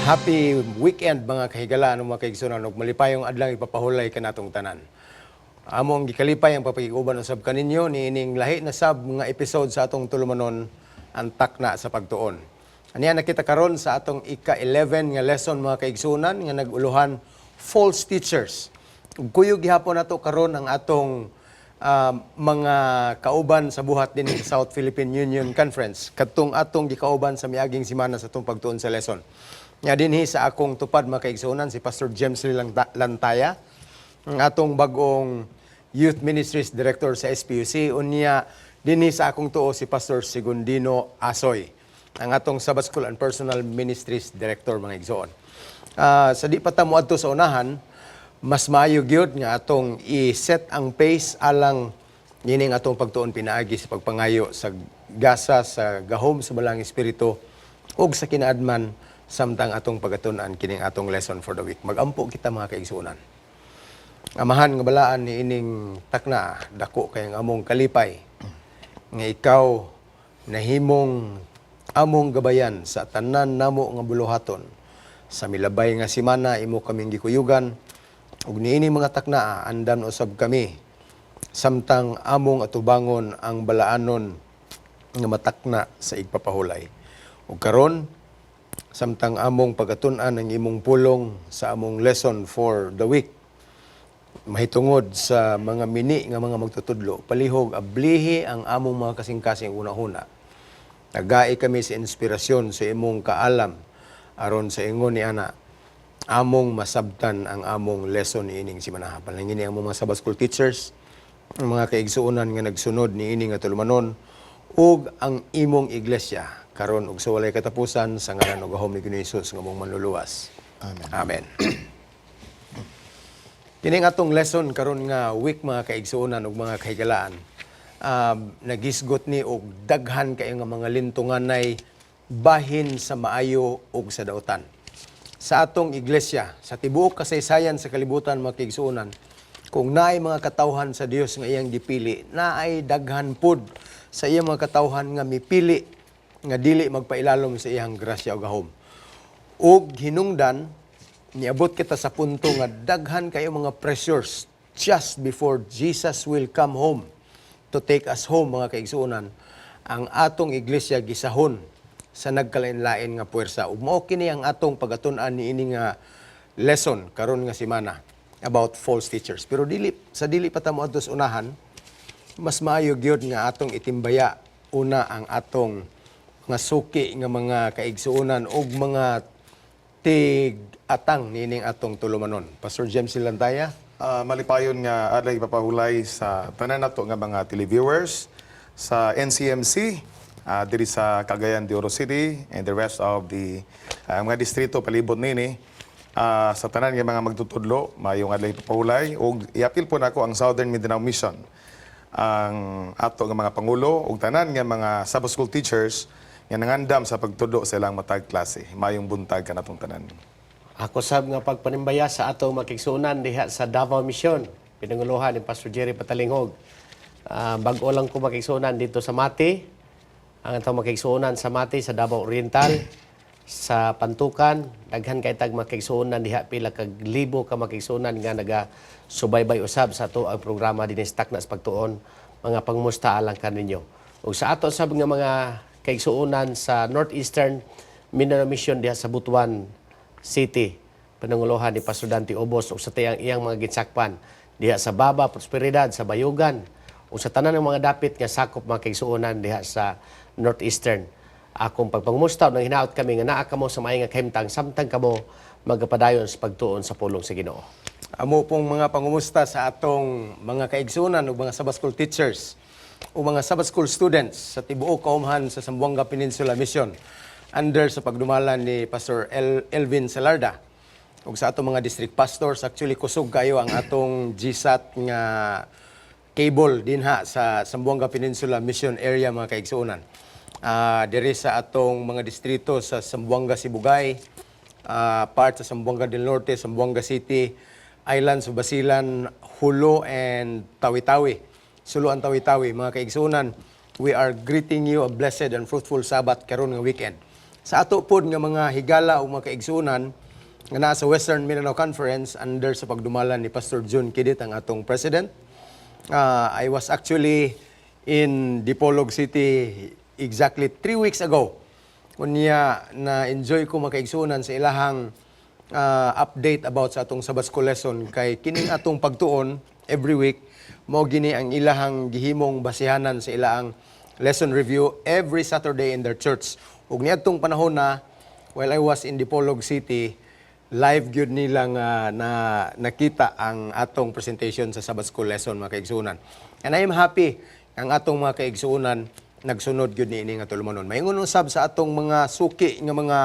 Happy weekend mga kahigalaan mga kaigsunan ug malipayong adlaw ipapahulay kanatong tanan. Among gikalipay ang papakiguban usab kaninyo niining lahi na sab nga episode sa atong tulumanon ang takna sa pagtuon. Aniya nakita karon sa atong ika-11 nga lesson mga kaigsunan nga naguluhan false teachers. Ug kuyog gihapon nato karon ang atong mga kauban sa buhat din sa South Philippine Union Conference kadtong atong gikauban sa miaging semana sa atong pagtuon sa lesson. Nga dinhi sa akong tupad mga kaigsunan si Pastor James Lantaya, ang atong bagong Youth Ministries Director sa SPUC. Unya dinhi sa akong tuo si Pastor Segundino Asoy, ang atong Sabbath School and Personal Ministries Director mga igsoon. Sa di pa ta moadto sa unahan, mas maayo gyud nga atong i-set ang pace alang nining atong pagtuon pinaagi sa pagpangayo sa gasa sa gahom sa balang espiritu ug sa kinaadman samtang atong pagatun-an kining atong lesson for the week. Magampo kita mga kaigsunan. Amahan nga balaan ni ining takna dako kay ang among kalipay nga ikaw nahimong among gabayan sa tanan namo nga buluhaton. Sa milabay nga semana imo kaming gikuyugan ug niini mga takna andan usab kami samtang among atubangon ang balaanon nga matakna sa igpapahulay. Ug karon samtang among pagatun-an ang imong pulong sa among lesson for the week, mahitungod sa mga mini nga mga magtutudlo, palihog ablihi ang among mga kasing-kasing una-una. Nagai kami sa inspirasyon sa imong kaalam aron sa ingon ni ana among masabtan ang among lesson ni ining semana. Palangin ang mga Sabbath School teachers, ang mga kaigsuonan nga nagsunod ni ining nga tulumanon ug ang imong iglesia karon ug sa walay katapusan sa ngalan ug gahom ni Hesus nga mong manluluwas. Amen. Amen. Kining atong lesson karon nga week mga kaigsuonan ug mga kahigalaan, nagisgot ni og daghan kay nga mga lintunganay bahin sa maayo ug sa dautan. Sa atong iglesia, sa tibuok kasaysayan sa kalibutan mga kaigsuonan, kung naay mga katawhan sa Dios nga iyang gipili, naay daghan pud sa iyang mga katawhan nga mipili nga dili magpailalom sa iyang grasya o gahom. Ug hinungdan, niabot kita sa punto nga daghan kayo mga pressures just before Jesus will come home to take us home mga kaigsuonan, ang atong iglesia gisahon sa nagkalain-lain nga puwersa. Ug mao kini ang atong pagatun-an niini nga lesson karon nga semana about false teachers. Pero dili pa ta moadto sa unahan, mas maayo gyud nga atong itimbaya una ang atong nga suki nga mga kaigsuonan ug mga tig-atang nining atong tulumanon. Pastor James Lantaya. Malipayon nga adlay ipapahulay sa tanan nato nga mga televiewers sa NCMC diri sa Cagayan de Oro City and the rest of the mga distrito palibot nini. Sa tanan nga mga magtutudlo, mayong adlay ipapahulay ug iapil po nako ang Southern Mindanao Mission, ang ato nga mga pangulo ug tanan nga mga Sabbath School teachers nga nangandam sa pagtudlo sa ilang matag klase. Mayong buntag kanatong tanan. Ako sab nga pagpanimbaya sa atong makigsunan diha sa Davao Mission, pinanguluhan ni Pastor Jerry Patalinghog. Bag-o lang ko makigsunan dito sa Mati. Ang atong makigsunan sa Mati sa Davao Oriental, sa Pantukan, daghan kay tag makigsunan diha pila kag libo ka makigsunan nga naga-subaybay usab sa ato ang programa dinhi sa Takna sa Pagtuon. Mga pangmusta alang kaninyo. Ug sa ato sab nga mga kaigsuonan sa Northeastern Mindanao Mission diha sa Butuan City, pananguluhan ni Pastor Dante Obos ug sa iyang mga ginsakpan diha sa Baba, Prosperidad, sa Bayugan ug sa tanan ng mga dapit nga sakop mga kaigsuonan diha sa Northeastern. Akong pagpangumusta nang hinaot kami nga naa kamo sa maayong kahimtang samtang kamo magapadayon sa pagtuon sa pulong sa Ginoo. Amo pong mga pangumusta sa atong mga kaigsuonan ug mga Sabbath School teachers o mga Sabbath School students sa tibuok kaumhan sa Zamboanga Peninsula Mission under sa pagdumalan ni Pastor Elvin Salarda ug sa atong mga district pastors. Actually kusog kayo ang atong GSAT nga cable dinha sa Zamboanga Peninsula Mission area mga kaigsuonan. Diri sa atong mga distrito sa Zamboanga Sibugay, part sa Zamboanga del Norte, Zamboanga City, Islands of Basilan, Hulo and Tawi-Tawi. Suluan Tawi-Tawi, mga kaigsuonan, we are greeting you a blessed and fruitful Sabbath karon nga weekend. sa ato pod nga mga higala o mga kaigsunan nga naa sa Western Mindanao Conference under sa pagdumalan ni Pastor June Kidit ang atong president. I was actually in Dipolog City exactly 3 weeks ago. Kunya na-enjoy ko makaigsunan sa ilahang update about sa atong Sabbath School lesson kay kining atong pagtuon every week mao gini ang ilahang gihimong basihanan sa ilahang lesson review every Saturday in their church. Ug niadtong panahon na while I was in Dipolog City, live gyud nila nga na nakita ang atong presentation sa Sabbath School lesson mga kaigsunan. And I am happy ang atong mga kaigsunan nagsunod gyud niini nga tulumanon. Maingon usab sa atong mga suki nga mga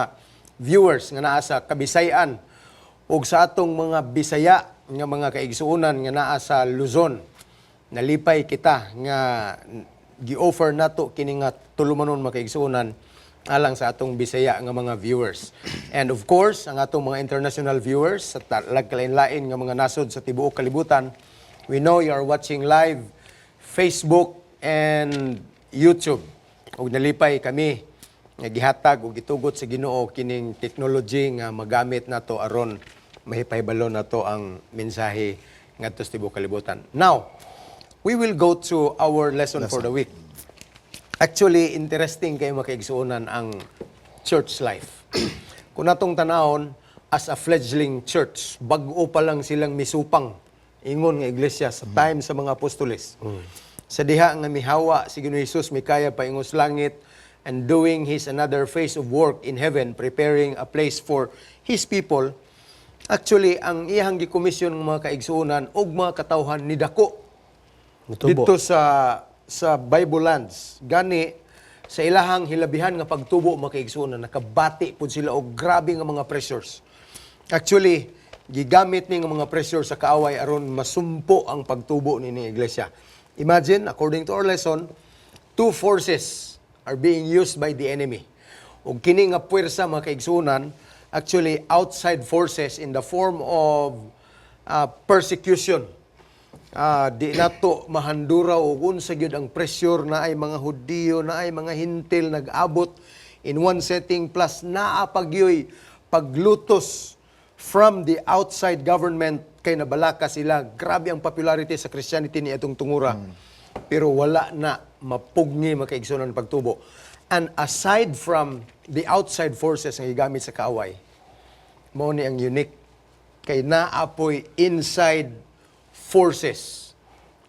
viewers nga naa sa Kabisayan ug sa atong mga Bisaya nga mga kaigsuunan nga naa sa Luzon. Nalipay kita nga gi-offer nato kini nga tulumanon mga kaigsuunan alang sa atong Bisaya nga mga viewers. And of course, ang atong mga international viewers sa lagkalain-lain nga mga nasod sa tibuok kalibutan, we know you are watching live Facebook and YouTube. Ug nalipay kami nga gihatag ug gitugot sa Ginoo kining technology nga magamit nato aron mahipahibalo nato ang mensahe ngadto sa tibuok kalibutan. Now, we will go to our lesson for the week. Actually, interesting kayo makaigsuunan ang church life. Kung natong tanahon, as a fledgling church, bag-o pa lang silang misupang ingon nga iglesia sa time sa mga apostoles. Sa diha nga mihawa si Ginoong Hesus mikaya paingos langit and doing His another phase of work in heaven, preparing a place for His people. Actually, ang iyang gikomisyon ng mga kaigsuunan ug mga katawhan ni dako dito sa Bible lands. Gani sa ilahang hilabihan nga pagtubo mga kaigsuunan, nakabati pud sila og grabe nga mga pressures. Actually, gigamit ni nga mga pressure sa kaaway aron masumpo ang pagtubo ni iglesia. Imagine, according to our lesson, 2 forces are being used by the enemy. Ug kini nga puwersa mga kaigsuunan, actually outside forces in the form of persecution. Di nato mahandura og unsa gyud ang pressure na ay mga Hudiyo, na ay mga Hintil nag-abot in one setting plus naa pagyoy paglutos from the outside government kay nabalaka sila. Grabe ang popularity sa Christianity ni atong tungura. Pero wala na mapugni makaigsunan pagtubo. And aside from the outside forces nga gigamit sa kaaway, mao ni ang unique kay naapoy inside forces,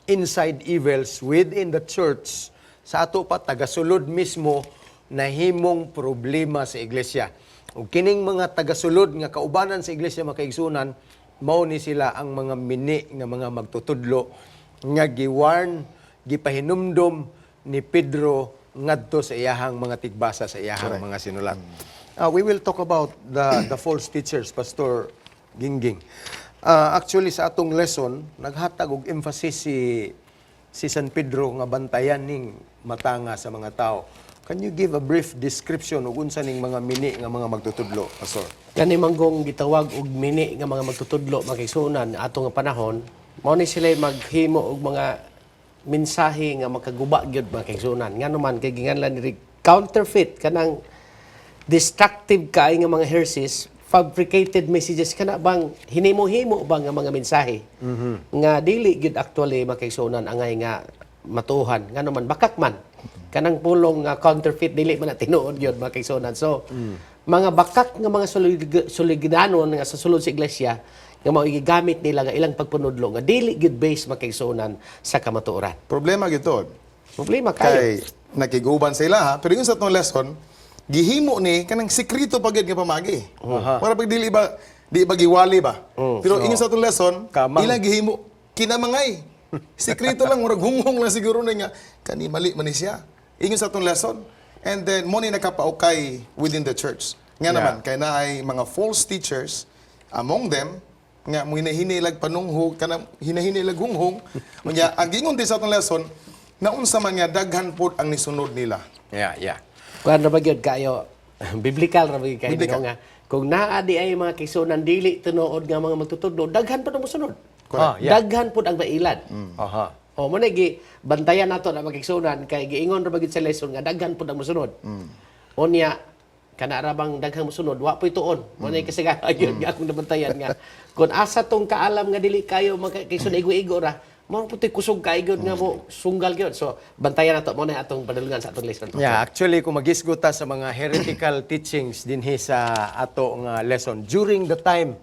inside evils within the church sa ato pa tagasulod mismo na himong problema sa iglesia. Ug kining mga tagasulod nga kaubanan sa iglesia makaigsunan, mao ni sila ang mga mini nga mga magtutudlo nga giwarn, gipahinumdom ni Pedro ngadto sa iyahang mga tigbasa sa iyahang mga sinulat. We will talk about the false teachers, Pastor Gingging. Actually sa atong lesson naghatag og emphasis si San Pedro nga bantayan ning matanga sa mga tao. Can you give a brief description ug unsa ning mga mini nga mga magtutudlo, Pastor? Kani manggong gitawag og mini nga mga magtutudlo makigsunan ato nga panahon, mao ni sila maghimo og mga mensahe nga makaguba gyud makigsunan. Ngano man kay ginganlan ni counterfeit kanang destructive kaay nga mga heresies, fabricated messages kana bang hinimo-himo bang nga mga mensahe nga dili gyud actually makigsunan angay nga matuhan ngano man bakak man kanang pulong nga counterfeit dili man na tinuod gyud makigsunan. So mga bakak nga mga solidanon nga sa sulod sa iglesia nga mao gigamit nila nga ilang pagpunudlo nga dili gyud base makigsunan sa kamatuoran. Problema gito. Problema kayo. Kay nakiguban sila ha. Pero yung sa itong lesson, gihimo ni kanang sekreto pagid nga pamagi. Para pag dili ba di ba giwali ba. Pero ingon sa itong lesson, Kamang. ilang gihimo kinamangay. Sekreto lang murag hunghong lang siguro na nga kani mali man ni siya. Ingon sa itong lesson. And then mo ni nakapaukay within the church. Nga naman kay naay mga false teachers among them nga mo hinahinilag panunghog kanang hinahinilag hunghong. Unya ang gingon din sa itong lesson na unsa man nga daghan pod ang nisunod nila. Yeah. Kuan ra ba gyud kayo biblical ra ba gyud kayo Biblical. nga kung naa di ay mga kigsunan dili tinuod nga mga magtutudlo daghan pud ang mosunod. Correct. Yeah. Daghan pud ang mailad. Aha. O mo na gi bantayan nato na magkigsunan kay giingon ra ba gyud sa lesson nga daghan pud ang mosunod. Unya kana ra bang daghang mosunod wa po'y tuon mo nay kasagaran gyud nga akong nabantayan nga kun asa tong kaalam nga dili kayo magkaisun igo-igo ra mo puti kusog kay gyud nga mo sunggal gyud so bantayan nato mo na atong padulungan sa atong lesson. Yeah, actually kung magisguta sa mga heretical teachings dinhi sa ato nga lesson during the time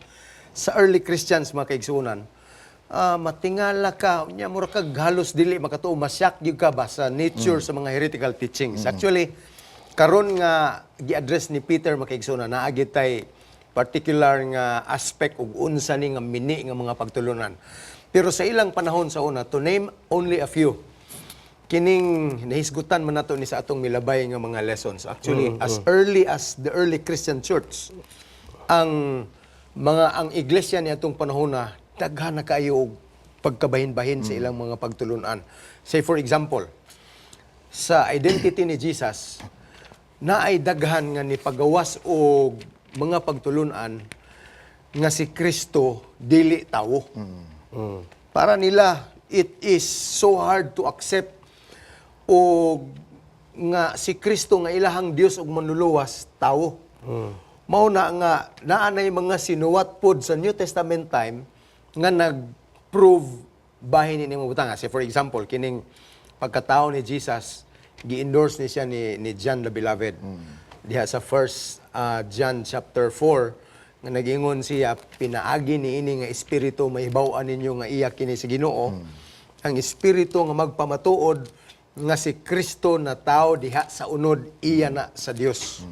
sa early Christians mga kaigsunan, matingala ka nya mura kag halos dili makatuo masyak gyud ka ba sa nature sa mga heretical teachings. Actually karon nga gi-address ni Peter mga kaigsunan naagi tay particular nga aspect ug unsa ni nga mini nga mga pagtulunan. Pero sa ilang panahon sa una, to name only a few, kining nahisgutan man nato ni sa atong milabay nga mga lessons. Actually, as early as the early Christian church, ang iglesia ni atong panahon na daghan na kayo og pagkabahin-bahin sa ilang mga pagtulunan. Say for example, sa identity ni Jesus, na ay daghan nga ni pagawas og mga pagtulunan nga si Kristo dili tawo. Para nila it is so hard to accept og nga si Kristo nga ilahang Dios ug manluluwas tawo. Mao na nga naanay mga sinuwat pod sa New Testament time nga nag-prove bahin ni mga butang. Say for example, kining pagkatao ni Jesus gi-endorse ni siya ni John the Beloved. Diha sa 1 John chapter 4 nga nagingon siya pinaagi niini nga espiritu mahibaw-an ninyo nga iya kini si Ginoo. Ang espiritu nga magpamatuod nga si Kristo na tao diha sa unod iya na sa Dios.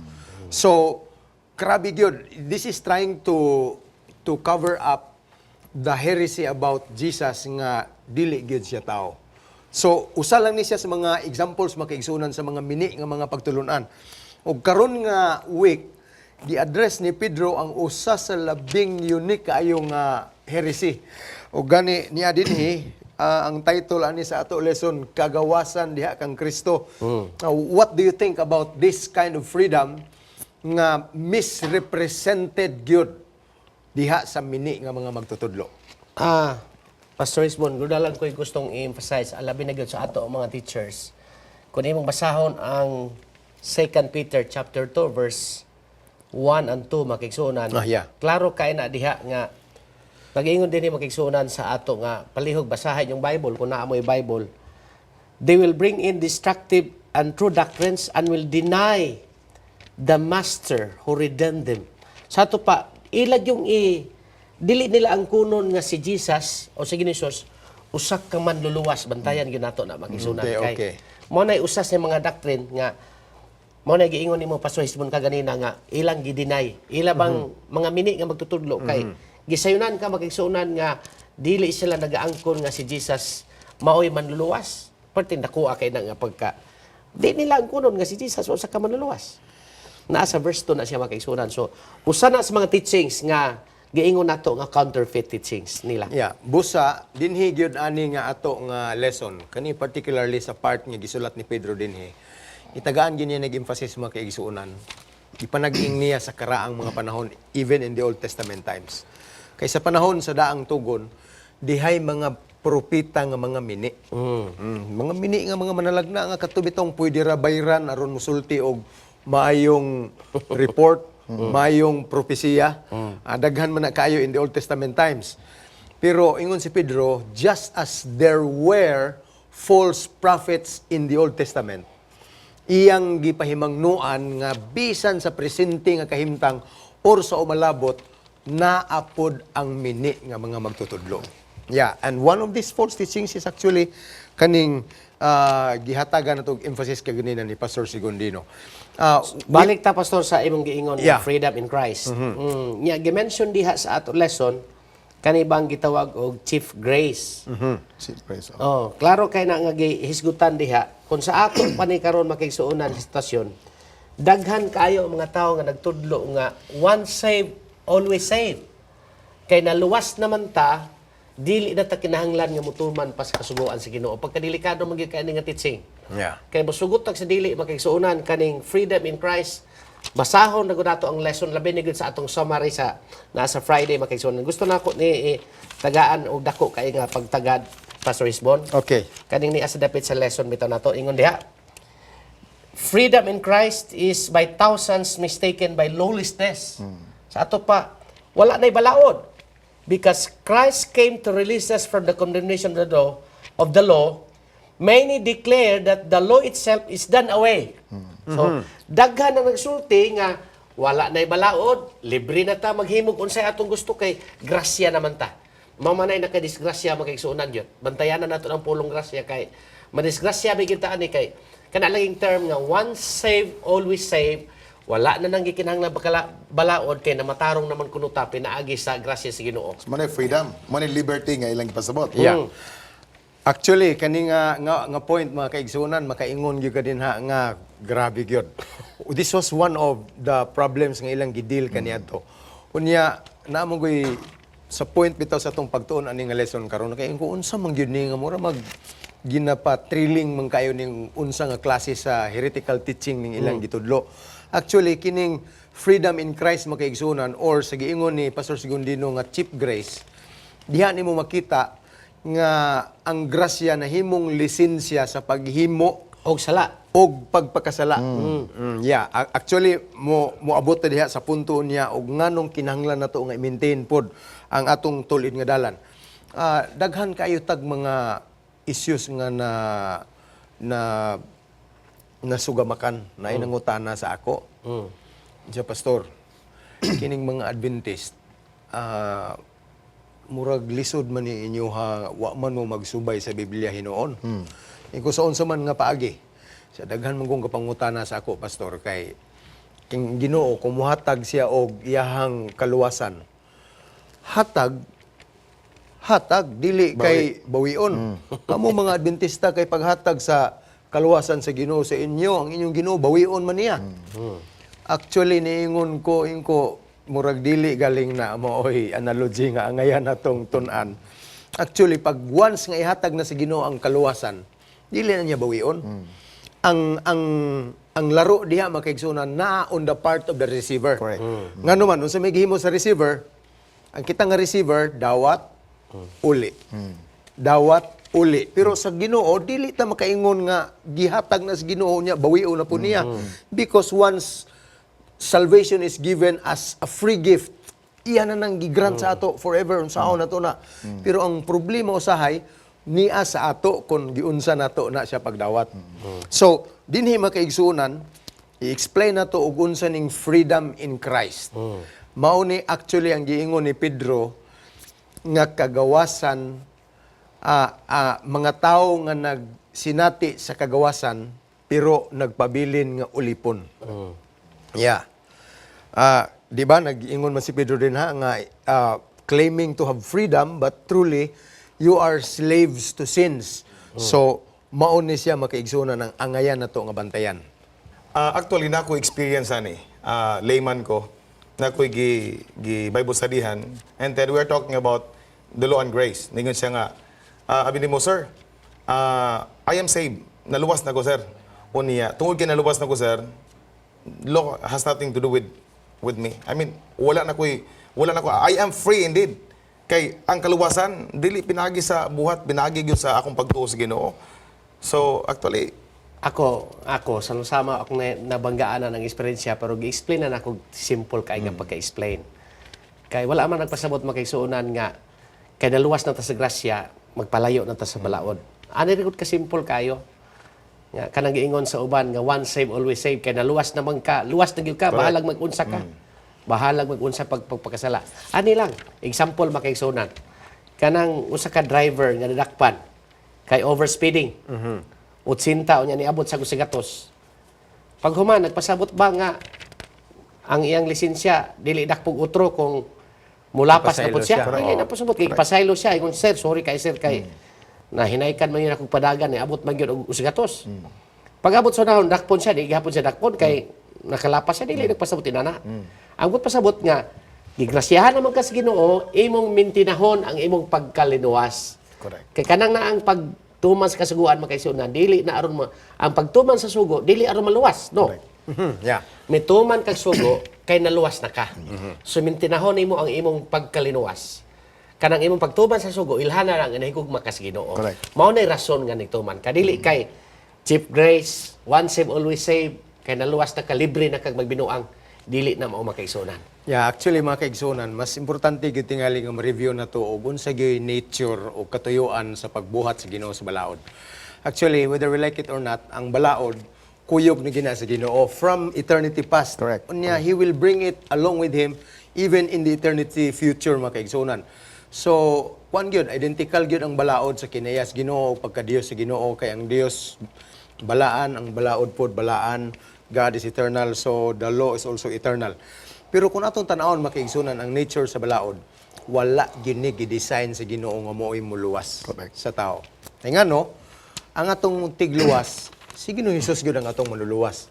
So grabe gyud. This is trying to cover up the heresy about Jesus nga dili gyud siya tao. So, usa lang ni siya sa mga examples makaigsunan sa mga mini nga mga pagtulunan. O karon nga week, gi-address ni Pedro ang usa sa labing unique kaayo nga heresy. O gani niya dinhi ang title ani sa ato lesson, Kagawasan diha kang Kristo. Now, what do you think about this kind of freedom nga misrepresented gyud diha sa mini nga mga magtutudlo? Pastor Isbon, gudalan ko'y gustong i-emphasize, alabi na gyud sa ato ang mga teachers. Kung imong basahon ang 2 Peter chapter 2 verse 1 and 2 makigsunan. Yeah. Klaro kay na diha nga pag-ingon din makigsunan sa ato nga palihog basahin yung Bible kung naa mo yung Bible. They will bring in destructive and true doctrines and will deny the master who redeemed them. Sa ato pa ilag yung dili nila ang kunon nga si Jesus o si Ginisos usak ka manluluwas bantayan gyud nato na makisunan Okay. kay mo nay usas ni mga doctrine nga mo nay giingon nimo Pastor Hisbon kaganina nga ilang gidinay ila bang mga mini nga magtutudlo kay gisayunan ka makigsunan nga dili sila nagaangkon nga si Jesus maoy manluluwas pertin nakuha kay na nga pagka di nila ang kunon nga si Jesus usak ka manluluwas naa sa verse 2 na siya makigsunan so usa na sa mga teachings nga giingon nato nga counterfeit teachings nila. Yeah, busa dinhi gyud ani nga ato nga lesson kani particularly sa part nga gisulat ni Pedro dinhi. Itagaan gyud niya nag-emphasis mga kaigsuonan. Ipanag-ing niya sa karaang mga panahon even in the Old Testament times. Kay sa panahon sa daang tugon dihay mga propeta nga mga mini. Mga mini nga mga manalagna nga katubitong pwede ra bayran aron musulti og maayong report mayong propesiya. Daghan man na kayo in the Old Testament times. Pero ingon si Pedro, just as there were false prophets in the Old Testament, iyang gipahimangnuan nga bisan sa presente nga kahimtang or sa umalabot, naapod ang mini nga mga magtutudlo. Yeah, and one of these false teachings is actually kaning gihatagan natong emphasis kaganina ni Pastor Sigondino. Balik ta pastor sa imong giingon Yeah. freedom in Christ. Nya gi-mention diha sa ato lesson kani bang gitawag og chief grace. Praise God. Oh, klaro kay na nga gihisgutan diha kung sa ato pa ni karon makigsuonan sa sitwasyon. Daghan kayo ang mga tawo nga nagtudlo nga once saved always saved. Kay naluwas naman ta dili na ta kinahanglan nga mutuman pa sa kasugoan sa Ginoo. Pagkadelikado man gyud kay nga teaching. Yeah. Kay mosugot tag sa dili makigsuonan kaning freedom in Christ. Basahon na gud nato ang lesson labi ni gud sa atong summary sa nasa Friday makigsuonan. Gusto nako ni tagaan og dako kay nga pagtagad Pastor Isbon. Okay. Kaning ni asa dapit sa lesson bitaw nato ingon diha. freedom in Christ is by thousands mistaken by lawlessness. Sa ato pa, wala na'y balaod. Because Christ came to release us from the condemnation of the law, many declare that the law itself is done away. So, daghan na nagsulti nga wala na'y balaod, libre na ta maghimog unsay atong gusto kay grasya naman ta. Mamanay na kay disgrasya magkaigsuunan yun. Bantayan na nato ang pulong grasya kay madisgrasya bigyan ta ani kay kanalaging term nga once saved always saved. Wala na nang gikinahanglan balaod kay namatarong naman kuno ta pinaagi sa grasya sa Ginoo. Manay freedom, manay liberty nga ilang ipasabot. Yeah. Actually, kani nga point mga kaigsunan, makaingon gyud ka din ha nga grabe gyud. This was one of the problems nga ilang gidil kaniadto. Unya namo goy sa point bitaw sa tong pagtuon ani nga lesson karon kay ko unsa man gyud ni nga mura mag ginapa thrilling man kayo ning unsa nga klase sa heretical teaching ning ilang gitudlo. Actually kining freedom in Christ makaigsunan or sa giingon ni Pastor Segundino nga cheap grace, diha nimo makita nga ang grasya na himong lisensya sa paghimo Og sala. og pagpakasala. Yeah, actually moabot ta diha sa punto niya og nganong kinahanglan nato nga i-maintain pod ang atong tulid nga dalan. Daghan kayo tag mga issues nga na sugamakan na inangutana sa ako. Sa pastor, kining mga Adventist, murag lisod man ni inyo ha, wa man mo magsubay sa Biblia hinoon. Kung sa unsa man nga paagi, sa daghan man kong kapangutana sa ako, pastor, kay king Ginoo kumuhatag siya og iyahang kaluwasan. Hatag dili kay bawion. Kamo mga Adventista kay paghatag sa kaluwasan sa Ginoo sa inyo, ang inyong Ginoo bawion man niya. Actually niingon ko ingko murag dili galing na maoy analogy nga angayan natong tun-an. Actually pag once nga ihatag na sa Ginoo ang kaluwasan, dili na niya bawion. Ang laro diha makaigsunan na on the part of the receiver. Correct. Ngano man unsa may gihimo sa receiver, ang kita nga receiver dawat uli. Dawat uli. Pero sa Ginoo dili ta makaingon nga gihatag na sa Ginoo niya bawion na po niya. Because once salvation is given as a free gift, iyan na nang gigrant sa ato forever unsaon nato na. Pero ang problema usahay niya sa ato kung giunsa nato na siya pagdawat. So, dinhi makaigsunan, i-explain nato og unsa ning freedom in Christ. Mao ni actually ang giingon ni Pedro nga kagawasan mga tawo nga nagsinati sa kagawasan pero nagpabilin nga ulipon. Yeah. Di ba nag-ingon man si Pedro din ha nga claiming to have freedom but truly you are slaves to sins. So mao ni siya makaigsunan ng angayan nato nga bantayan. Actually, na ko experience ani, layman ko, na ko gi Bible studyhan, and then we are talking about the law and grace. Ningon siya nga, abi mo, sir, I am saved. Naluwas na ko, sir. Unya, tungod kay naluwas na ko, sir, law has nothing to do with me. I mean, wala na ko, I am free indeed. Kay ang kaluwasan dili pinagi sa buhat, pinagi gyud sa akong pagtuo sa Ginoo. So, actually, Ako, sama ako nabanggaan na ng eksperyensya pero gi-explain na ako simple kay nga pagka-explain. Kay wala man nagpasabot makaigsuonan nga kay naluwas na ta sa grasya, magpalayo na ta sa balaod. Ani rin ka simple kayo. Nga kanang giingon sa uban nga once save always save kay naluwas naman ka, luwas na gyud ka, bahalag mag-unsa ka. Bahalag mag-unsa pagpakasala. Ani lang, example makaigsuonan. Kanang usa ka driver nga nadakpan kay overspeeding. Utsinta o niya niabot sa gusigatos. Pag human, nagpasabot ba nga ang iyang lisensya, dili dakpog utro kung mulapas na po siya. Ay, napasabot. Kaya pasaylo siya. Kung sir, sorry kay sir, kay nahinaykan man yun akong padagan, abot man yun og usigatos. Pag abot sa nahon, dakpon siya, di gihapon siya dakpon, kay nakalapas siya, dili nagpasabot inana. Ang pasabot nga, gigrasyahan naman ka sa Ginoo, imong mintinahon ang imong pagkalinuwas. correct. Kay kanang na ang pagtuman sa kasuguan makaigsuonan, dili na aron ang pagtuman sa sugo, dili aron maluwas, no. Yeah. May tuman kag sugo kay naluwas na ka. So mintinahon nimo ang imong pagkalinuwas. Kanang imong pagtuman sa sugo ilhana lang inahigugma ka sa Ginoo. Correct. Mao nay rason nga nituman. Kadili kay Chief Grace, once save, always save. Kay naluwas na kalibre na kag magbinuang, dili na mao makaigsunan. Yeah, actually mga kaigsunan, mas importante gyud tingali nga ma-review na to og unsa gyud nature o katuyuan sa pagbuhat sa Ginoo sa balaod. Actually, whether we like it or not, ang balaod kuyog ni gina sa Ginoo from eternity past. Correct. Unya, He will bring it along with Him even in the eternity future mga kaigsunan. So, kuan gyud, identical gyud ang balaod sa kinayas Ginoo ug pagka-Dios sa Ginoo kay ang Dios balaan, ang balaod pod balaan. God is eternal, so the law is also eternal. Pero kung atong tan-awon makaigsunan ang nature sa balaod, wala gini gi-design sa Ginoo nga mo'y muluwas Correct. sa tao. Kay ngano, ang atong tigluwas, si Ginoong Hesus gyud ang atong manluluwas.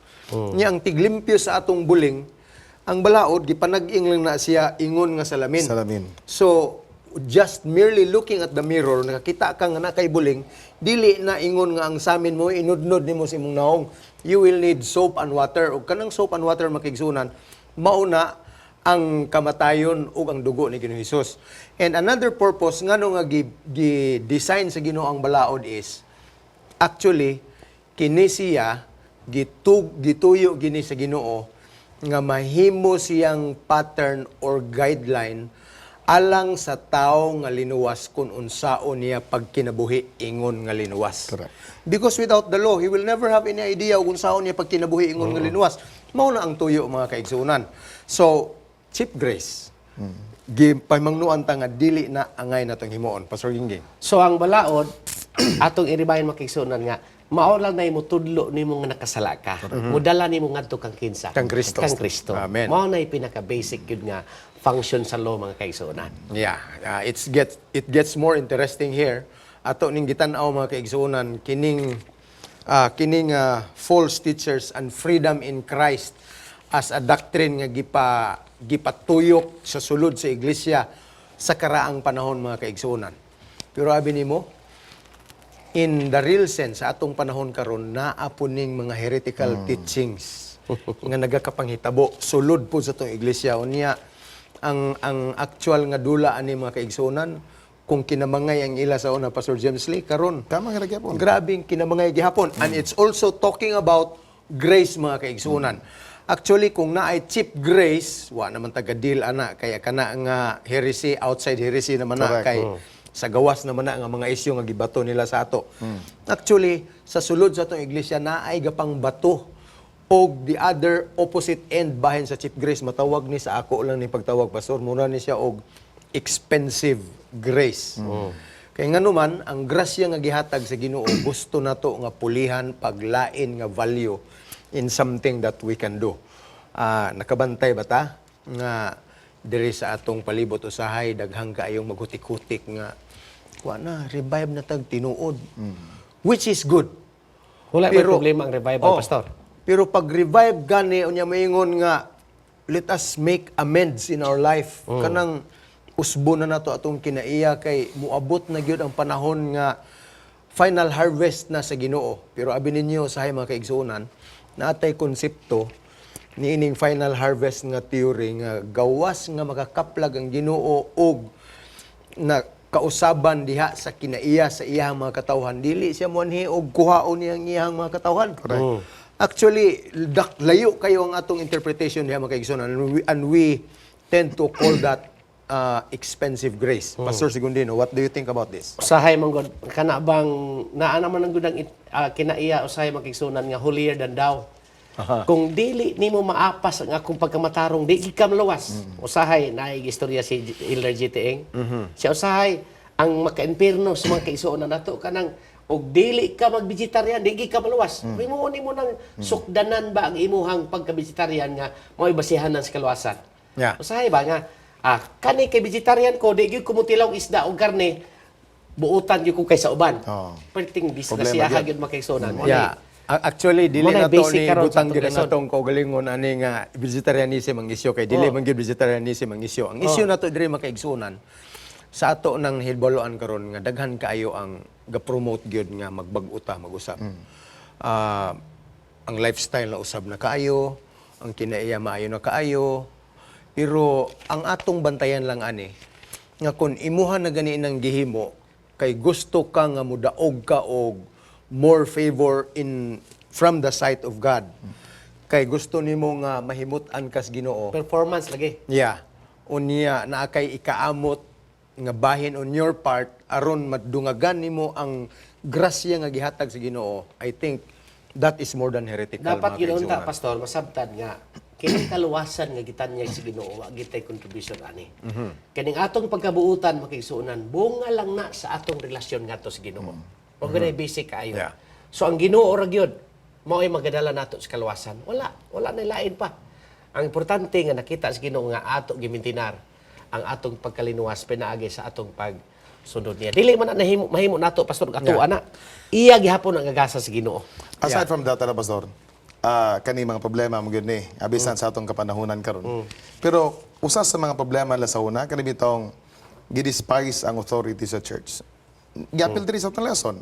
Nya ang tiglimpyo sa atong buling, ang balaod gipanag-ing lang na siya ingon nga salamin. Salamin. So, just merely looking at the mirror, nakakita ka nga na kay buling, dili na ingon nga ang samin mo, inudnod nimo sa imong naong. You will need soap and water. O kanang soap and water makigsunan, mauna ang kamatayon ug ang dugo ni Ginoong Hesus. And another purpose ngano nga gi-design sa Ginoo ang balaod is actually kini siya gituyo gini sa Ginoo nga mahimo siyang pattern or guideline alang sa tao nga linuwas kung unsaon niya pagkinabuhi ingon nga linuwas. Correct. Because without the law, he will never have any idea kung unsaon niya pagkinabuhi ingon nga linuwas. Mao na ang tuyo mga kaigsunan. So, Chief Grace, pamangnuan ta nga dili na angay natong himuon. Pastor Gingging. So ang balaod, atong iribayan makigsunan nga, mao lang na imo tudlo nimo nga nakasala ka. Mudala nimo ngadto kang kinsa. Kang Kristo. Kang Kristo. Amen. Mao na pinaka-basic yun nga function sa law mga kaigsunan. Yeah, it gets more interesting here. Ato ning gitan-aw mga kaigsunan kining false teachers and freedom in Christ as a doctrine nga gipatuyok sa sulod sa iglesia sa karaang panahon mga kaigsunan. Pero abi nimo, in the real sense sa atong panahon karon naa po ning mga heretical teachings nga nagakapanghitabo sulod po sa atong iglesia unya ang actual nga dula ani mga kaigsunan kung kinamangay ang ila sa una Pastor James Lee karon Tama nga nagyapon. grabing kinamangay gihapon and it's also talking about grace mga kaigsunan. Actually kung naay cheap grace wa naman taga-deal ana kaya kana nga heresy outside heresy naman na Correct. kay sa gawas naman na nga mga isyu nga gibato nila sa ato. Actually sa sulod sa atong iglesia naay gapang bato og the other opposite end bahin sa cheap grace matawag ni sa ako lang ni pagtawag pastor muna ni siya og expensive grace. Kay ngano man ang grasya nga gihatag sa Ginoo gusto nato nga pulihan paglain nga value in something that we can do. Nakabantay ba ta nga diri sa atong palibot usahay daghang kaayong maghutik-hutik nga wa na revive na tag tinuod. Which is good. Wala may problema ang revival, Pastor. Pero pag revive gani unya maingon nga let us make amends in our life. Kanang usbo na nato atong kinaiya kay muabot na gyud ang panahon nga final harvest na sa Ginoo. Pero abi ninyo sa mga kaigsuonan, naatay konsepto niining final harvest nga theory nga gawas nga makakaplag ang Ginoo og na kausaban diha sa kinaiya sa iyang mga katawhan dili siya moanhi og kuhaon niyang iyang mga katawhan. Actually layo kayo ang atong interpretation diha mga kaigsuonan and we tend to call that expensive grace. Pastor Segundino, what do you think about this? Usahay man gud kana bang naa naman ang gudang kinaiya usahay makigsunan nga holier than thou. Kung dili nimo maapas ang akong pagkamatarong di ka maluwas. Usahay naay istorya si Elder GTing. Siya usahay ang maka-impierno sa mga kaigsuonan nato kanang og dili ka mag-vegetarian di ka maluwas. Nimo nimo nang sukdanan ba ang imuhang pagka-vegetarian nga mo'y basihanan sa kaluwasan. Yeah. Usahay ba nga kani kay vegetarian ko di gyud kumutilaw isda o karne buutan gyud ko kay sa uban. Perting Problema disgrasya gyud. gyud makaigsunan. Yeah. Actually, dili Muna na to basic ni karon sa butang gyud ang atong atong kaugalingon ani nga vegetarianism ang isyu kay dili man gyud vegetarianism ang isyu. Ang isyu nato diri makaigsunan sa ato nang hibaloan karon nga daghan kaayo ang ga-promote gyud nga magbag-o ta mag-usab. Ang lifestyle na usab na kaayo, ang kinaiya maayo na kaayo. Pero ang atong bantayan lang ani nga kun imuha na gani nang gihimo kay gusto ka nga mudaog ka og more favor in from the sight of God. Kay gusto nimo nga mahimut-an kas Ginoo. Performance lagi. Yeah. Unya na kay ikaamot nga bahin on your part aron madungagan nimo ang grasya nga gihatag sa Ginoo. I think that is more than heretical. Dapat mga yun ta, kaigsuonan. pastor, masabtan nga kining kaluwasan nga gitanyag sa Ginoo wa gitay contribution ani. Kining atong pagkabuutan makigsuonan bunga lang na sa atong relasyon ngadto sa Ginoo. O ganay basic kaayo. Yeah. So ang Ginoo ra gyud mao ay magadala nato sa kaluwasan. Wala na lain pa. Ang importante nga nakita sa Ginoo nga ato gimintinar ang atong pagkalinuwas pinaagi sa atong pagsunod niya. Dili man na mahimo nato pastor ato ana. Iya gihapon ang gagasa sa Ginoo. Aside from that, Pastor, kani mga problema mo gyud ni abisan sa atong kapanahunan karon. Pero usa sa mga problema la sa una kani bitong gidespise ang authority sa church. Giapil diri sa atong lesson.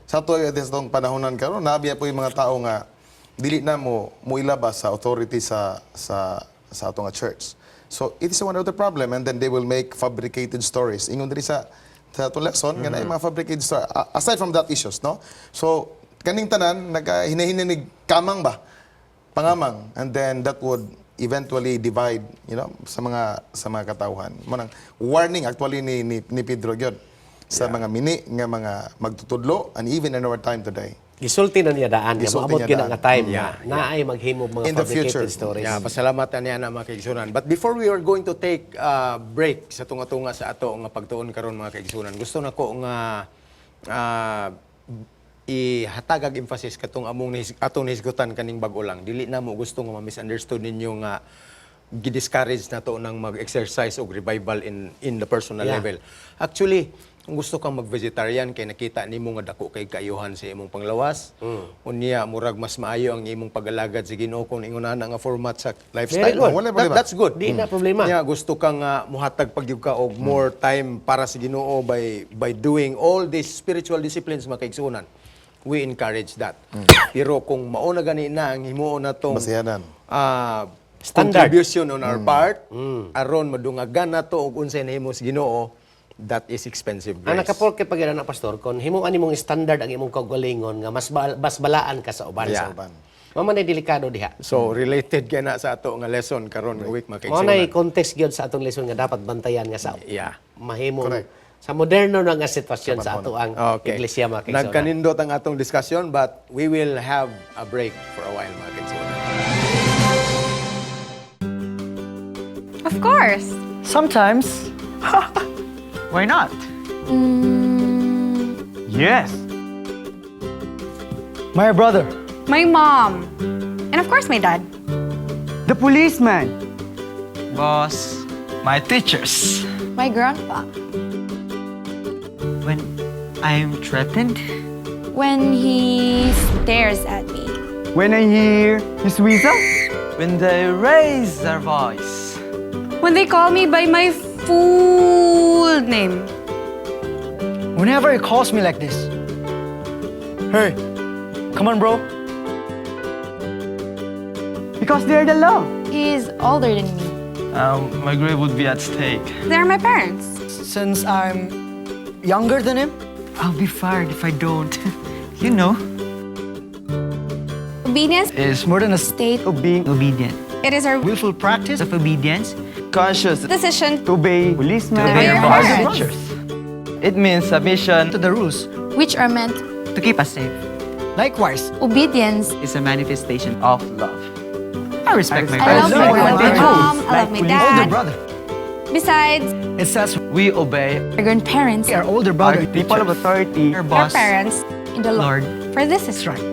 Sa ato sa atong panahunan karon, nabiya po yung mga tao nga dili na mo ilabas sa authority sa atong nga church. So it is one of the problem, and then they will make fabricated stories. Ingon diri sa atong lesson nga na mga fabricated stories. Aside from that issues, no? So kaning tanan hinahinig kamang ba pangamang, and then that would eventually divide, sa mga katawhan. Manang warning actually ni Pedro gyud sa mga mini nga mga magtutudlo, and even in our time today. Gisulti na niya daan nga Gisulti maabot niya gina daan. nga time na ay maghimo mga In the fabricated future. stories. Yeah, pasalamatan niya na mga kaigsunan. But before we are going to take a break sa tunga-tunga sa ato nga pagtuon karon mga kaigsunan, gusto na ko nga ihatagag emphasis katong atong nahisgutan kaning bag-o lang. Dili na mo gusto nga ma-misunderstood ninyo nga gidiscourage na to ng mag-exercise o revival in the personal Yeah. level. Actually, kung gusto kang mag-vegetarian kay nakita nimo nga dako kay kayuhan sa imong panglawas, unya murag mas maayo ang imong pag-alagad sa Ginoo kung ingon na nga format sa lifestyle. Very good. Wala problema. That's good. Di na problema. Nya gusto kang muhatag pagyud ka og more time para sa Ginoo by doing all these spiritual disciplines mga kaigsunan. We encourage that. Pero kung mao na gani na ang himuon natong Basihanan. Standard. contribution on our part aron madungagan nato og unsay nahimo sa Ginoo, that is expensive grace. Ang nakapolke pag na pastor kon himuan nimong standard ang imong kaugalingon nga mas balaan ka sa uban. Yeah. Sa uban. Mao man ay delikado diha. So related kay na sa ato nga lesson karon nga week mga Mao na kaigsunan. context gyud sa atong lesson nga dapat bantayan nga sa Yeah. mahimo Correct. sa moderno na nga sitwasyon sa ato ang Okay. iglesia mga kaigsunan. Nagkanindot ang atong discussion, but we will have a break for a while mga kaigsunan. Of course. Sometimes. Why not? Yes. My brother. My mom. And of course, my dad. The policeman. Boss. My teachers. My grandpa. When I'm threatened. When he stares at me. When I hear his whistle. When they raise their voice. When they call me by my full name. Whenever he calls me like this. Hey, come on, bro. Because they're the love. He's older than me. My grave would be at stake. They're my parents. Since I'm younger than him, I'll be fired if I don't. You know. Obedience. Is More than a State. of being obedient. It is our Willful practice of obedience. conscious. decision To obey policemen. To obey and your our parents. teachers. It means submission To the rules. which are meant. To keep us safe. Likewise, Obedience. is a manifestation of love. I respect my I love parents. my mom. I love my Older dad. brother. Besides, It says We obey our grandparents. our older brother. people of authority, our Our boss. parents. In the Lord. Lord. For this is That's right.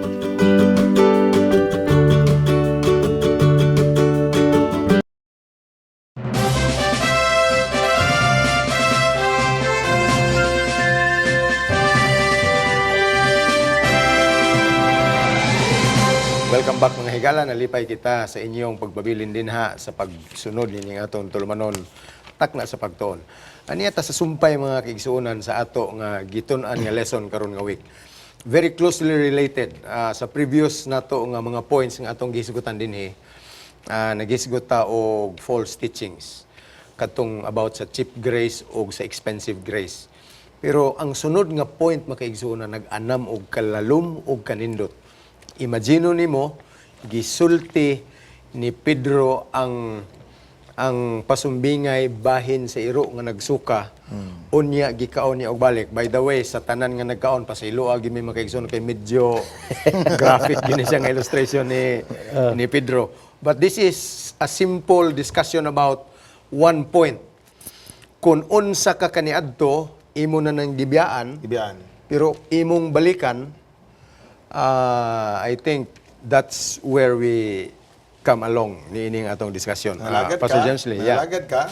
Welcome back mga higala, nalipay kita sa inyong pagbabilin din ha sa pagsunod nining atong tulumanon takna sa pagtuon. Aniya ta sa sumpay mga kaigsuonan sa ato nga gitun-an nga lesson karon nga week. Very closely related sa previous nato nga mga points nga atong gisigutan dinhi. Nagisgot ta og false teachings katong about sa cheap grace o sa expensive grace. Pero ang sunod nga point makaigsuon nag-anam og kalalom og kanindot. Imagino nimo gisulti ni Pedro ang pasumbingay bahin sa iro nga nagsuka. Unya gikaon niya og balik. By the way, sa tanan nga nagkaon pasaylo agi may makaigsuon kay medyo graphic gini siya nga illustration ni Pedro. But this is a simple discussion about one point. Kung unsa ka kaniadto, imo na nang gibiyaan, pero imong balikan, I think that's where we come along niining atong discussion. Pastor James Lee, yeah. Nalagad ka,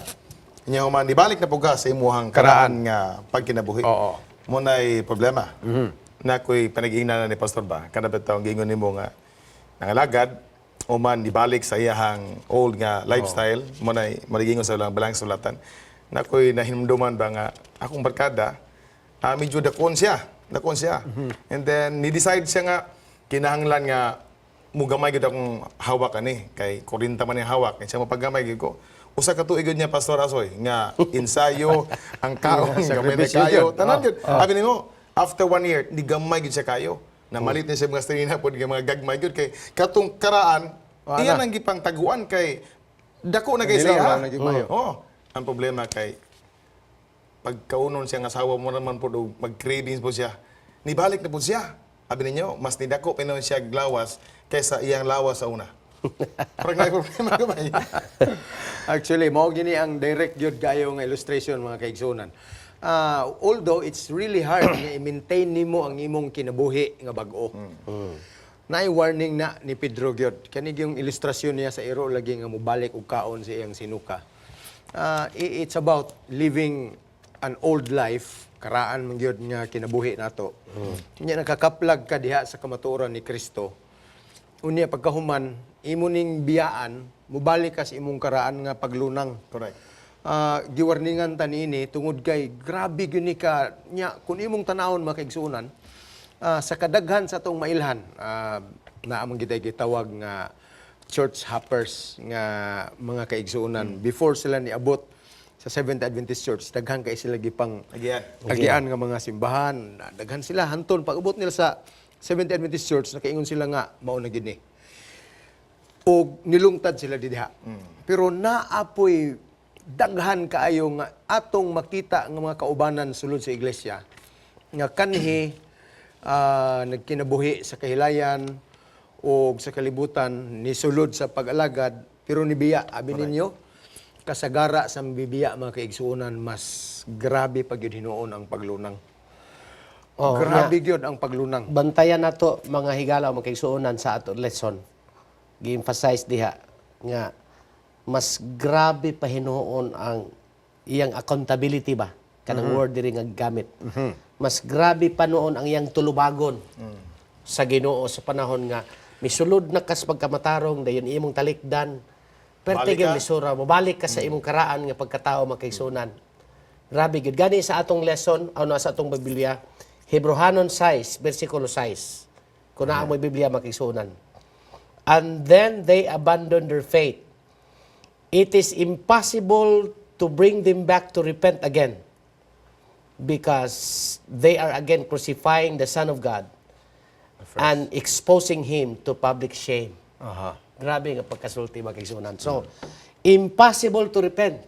niya man, ibalik na po ka sa imuhang karaan nga pagkinabuhi. Oo. Muna'y problema. Na ko'y panag-iingnan ni Pastor ba, kanapit taong gingon nimo nga, nangalagad, o man, ibalik sa iyahang old nga lifestyle, muna'y marigingon sa balang sulatan, na ko'y nahinumduman ba nga, akong barkada, medyo dakon siya. And then, ni-decide siya nga, kinahanglan nga, mugamay gid akong hawak ani kay 40 man yung hawak kay siya mapaggamay gid ko usa ka tuig niya Pastor Asoy nga ensayo ang kaon gamay na kayo tanan gid abi nimo after 1 year di gamay gid siya kayo na malit ni siya mga strina pod nga mga gagmay gid kay katong karaan iyan ang gipang taguan kay dako na kay siya ang problema kay pagkaunon siya nga asawa mo naman pod mag-cravings po siya nibalik na po siya abi ninyo mas nidako pinon siya glawas kaysa iyang lawas sa una. Parang may problema gamay. Actually, mao gini ang direct gyud kayo nga illustration mga kaigsunan. Although it's really hard nga i-maintain nimo ang imong kinabuhi nga bag-o. Naay warning na ni Pedro gyud. Kani yung ilustrasyon niya sa iro lagi nga mobalik og kaon sa iyang sinuka. It's about living an old life, karaan man gyud nga kinabuhi nato. Nya nakakaplag ka diha sa kamatuoran ni Kristo. Unya pagkahuman, imo ning biyaan, mubalik ka sa imong karaan nga paglunang. Correct. Giwarningan ta niini tungod kay grabe gyud ni ka nya kun imong tanawon makaigsunan sa kadaghan sa atong mailhan na among gitawag nga church hoppers nga mga kaigsunan before sila niabot sa Seventh Adventist Church daghan kay sila gipang agian nga mga simbahan daghan sila hanton pag abot nila sa Seventh Adventist Church, nakaingon sila nga, mauna gini. O nilungtad sila diha. Pero naapoy daghan kaayo nga atong makita nga mga kaubanan sulod sa iglesia. Nga kanhi nagkinabuhi sa kahilayan o sa kalibutan, ni sulod sa pag-alagad, pero nibiya, abi ninyo, kasagara sa bibiya mga kaigsuunan, mas grabe pag yun hinuon ang paglunang. Grabe gyud ang paglunang. Bantayan nato mga higala mga kaigsuonan sa ato lesson. Gi-emphasize diha nga mas grabe pa hinuon ang iyang accountability ba kanang word diri nga gamit. Mas grabe pa noon ang iyang tulubagon sa Ginoo sa panahon nga misulod na kas pagkamatarong dayon imong talikdan pertigil lisura mobalik ka sa imong karaan nga pagkatao makaigsuonan. Grabe gyud gani sa atong lesson o sa atong Biblia Hebrehanon 6, versikulo 6. Kung naa mo'y Biblia makisunan. And then they abandoned their faith. It is impossible to bring them back to repent again because they are again crucifying the Son of God and exposing Him to public shame. Grabe nga pagkasulti makisunan. So, impossible to repent.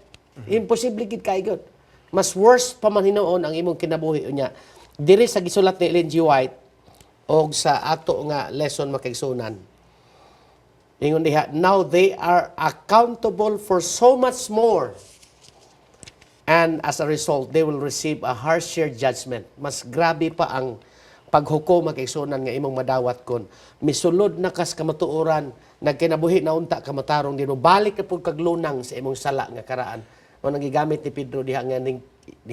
Imposible gid kayo. Mas worse pa man hinuon ang imong kinabuhi unya. Diri sa gisulat ni Ellen G. White o sa ato nga lesson makaigsunan. Ingon diha, now they are accountable for so much more. And as a result, they will receive a harsher judgment. Mas grabe pa ang paghukom makaigsunan nga imong madawat kon misulod na kas kamatuoran nagkinabuhi na unta kamatarong dino balik na pud kaglunang sa imong sala nga karaan. Mo nang gigamit ni Pedro diha nga ning